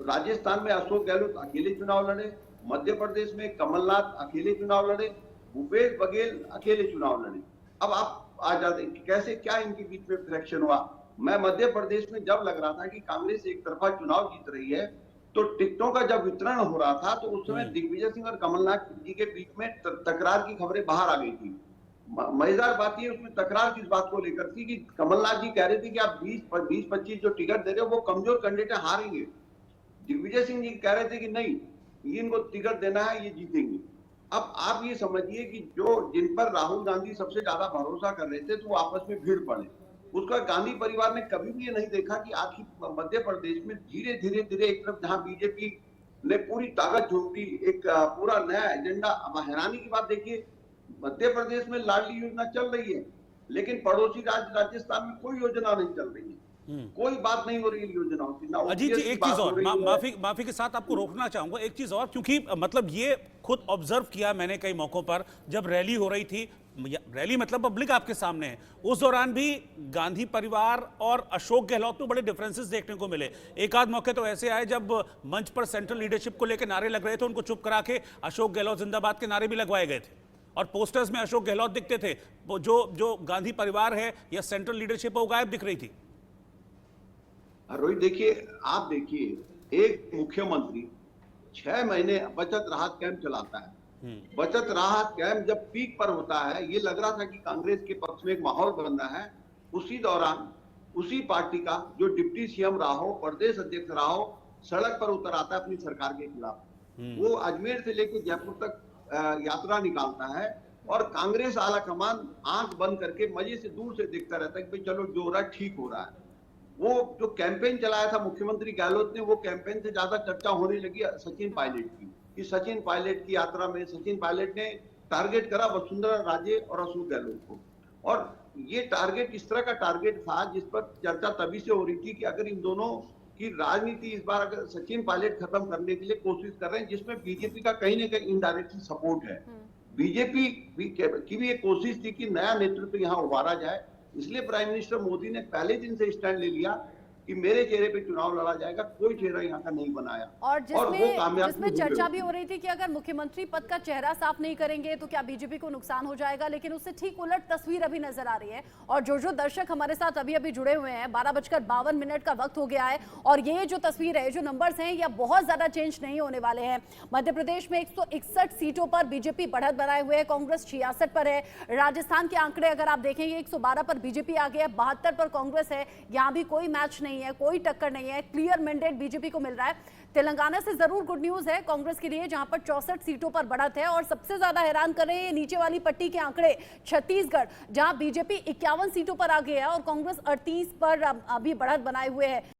राजस्थान में अशोक गहलोत अकेले चुनाव लड़े, मध्य प्रदेश में कमलनाथ अकेले चुनाव लड़े, भूपेश बघेल अकेले चुनाव लड़े। अब आप आ जाते कैसे, क्या इनके बीच में फ्रैक्शन हुआ। मैं मध्य प्रदेश में जब लग रहा था कि कांग्रेस एक तरफा चुनाव जीत रही है, तो टिकटों का जब वितरण हो रहा था तो उस समय दिग्विजय सिंह और कमलनाथ जी के बीच में तकरार की खबरें बाहर आ गई थी। मजेदार बात ये उसमें तकरार किस बात को लेकर थी कि कमलनाथ जी कह रहे थे कि आप 20-25 जो टिकट दे रहे हो वो कमजोर कैंडिडेट हारेंगे। दिग्विजय सिंह जी कह रहे थे कि नहीं, इनको टिकट देना है, ये जीतेंगे। अब आप ये समझिए कि जो जिन पर राहुल गांधी सबसे ज्यादा भरोसा कर रहे थे तो वो आपस में भीड़ पड़े। उसका गांधी परिवार ने कभी भी ये नहीं देखा कि आखिर मध्य प्रदेश में धीरे धीरे एक तरफ जहां बीजेपी ने पूरी ताकत झोंक दी, एक पूरा नया एजेंडा। अब हैरानी की बात देखिए, मध्य प्रदेश में लाडली योजना चल रही है, लेकिन पड़ोसी राज्य राजस्थान में कोई योजना नहीं चल रही है। कोई बात नहीं हो रही योजनाओं की ना। अजीत जी, एक चीज और, माफी के साथ आपको रोकना चाहूंगा, एक चीज और, क्योंकि मतलब ये खुद ऑब्जर्व किया मैंने कई मौकों पर, जब रैली हो रही थी, रैली मतलब पब्लिक आपके सामने है, उस दौरान भी गांधी परिवार और अशोक गहलोत में बड़े डिफरेंसेस देखने को मिले। एक आध मौके तो ऐसे आए जब मंच पर सेंट्रल लीडरशिप को लेकर नारे लग रहे थे, उनको चुप करा के अशोक गहलोत जिंदाबाद के नारे भी लगवाए गए थे और पोस्टर्स में अशोक गहलोत दिखते थे। जो गांधी परिवार है या सेंट्रल लीडरशिप है वो गायब दिख रही थी। रोहित देखिए, आप देखिए, एक मुख्यमंत्री 6 महीने बचत राहत कैंप चलाता है। बचत राहत कैंप जब पीक पर होता है, ये लग रहा था कि कांग्रेस के पक्ष में एक माहौल बन रहा है। उसी दौरान उसी पार्टी का जो डिप्टी सीएम रहा हो, प्रदेश अध्यक्ष रहा हो, सड़क पर उतर आता है अपनी सरकार के खिलाफ। वो अजमेर से लेकर जयपुर तक यात्रा निकालता है और कांग्रेस आला कमान आंख बंद करके मजे से दूर से देखता रहता है कि चलो जो हो रहा है ठीक हो रहा है। वो जो कैंपेन चलाया था मुख्यमंत्री गहलोत ने, वो कैंपेन से ज्यादा चर्चा होने लगी सचिन पायलट की, कि सचिन पायलट की यात्रा में सचिन पायलट ने टारगेट करा वसुंधरा राजे और अशोक गहलोत को। और ये टारगेट इस तरह का टारगेट था जिस पर चर्चा तभी से हो रही थी कि अगर इन दोनों की राजनीति इस बार अगर सचिन पायलट खत्म करने के लिए कोशिश कर रहे हैं, जिसमें बीजेपी का कहीं ना कहीं इनडायरेक्टली सपोर्ट है। बीजेपी की भी एक कोशिश थी कि नया नेतृत्व यहाँ उभारा जाए, इसलिए प्राइम मिनिस्टर मोदी ने पहले दिन से स्टैंड ले लिया कि मेरे चेहरे पे चुनाव लड़ा जाएगा, कोई चेहरा यहाँ का नहीं बनाया। और जिसमें चर्चा भी हो रही थी कि अगर मुख्यमंत्री पद का चेहरा साफ नहीं करेंगे तो क्या बीजेपी को नुकसान हो जाएगा, लेकिन उससे ठीक उलट तस्वीर अभी नजर आ रही है। और जो दर्शक हमारे साथ अभी अभी जुड़े हुए हैं, 12:52 का वक्त हो गया है और ये जो तस्वीर है, जो नंबर्स हैं, यह बहुत ज्यादा चेंज नहीं होने वाले हैं। मध्य प्रदेश में 161 सीटों पर बीजेपी बढ़त बनाए हुए है, कांग्रेस 66 पर है। राजस्थान के आंकड़े अगर आप देखेंगे, 112 पर बीजेपी आ गया है, 72 पर कांग्रेस है। यहाँ भी कोई मैच नहीं है, कोई टक्कर नहीं है, क्लियर मैंडेट बीजेपी को मिल रहा है। तेलंगाना से जरूर गुड न्यूज है कांग्रेस के लिए, जहां पर 64 सीटों पर बढ़त है। और सबसे ज्यादा हैरान कर रहे हैं नीचे वाली पट्टी के आंकड़े, छत्तीसगढ़, जहां बीजेपी 51 सीटों पर आ गया है और कांग्रेस 38 पर अभी बढ़त बनाए हुए है।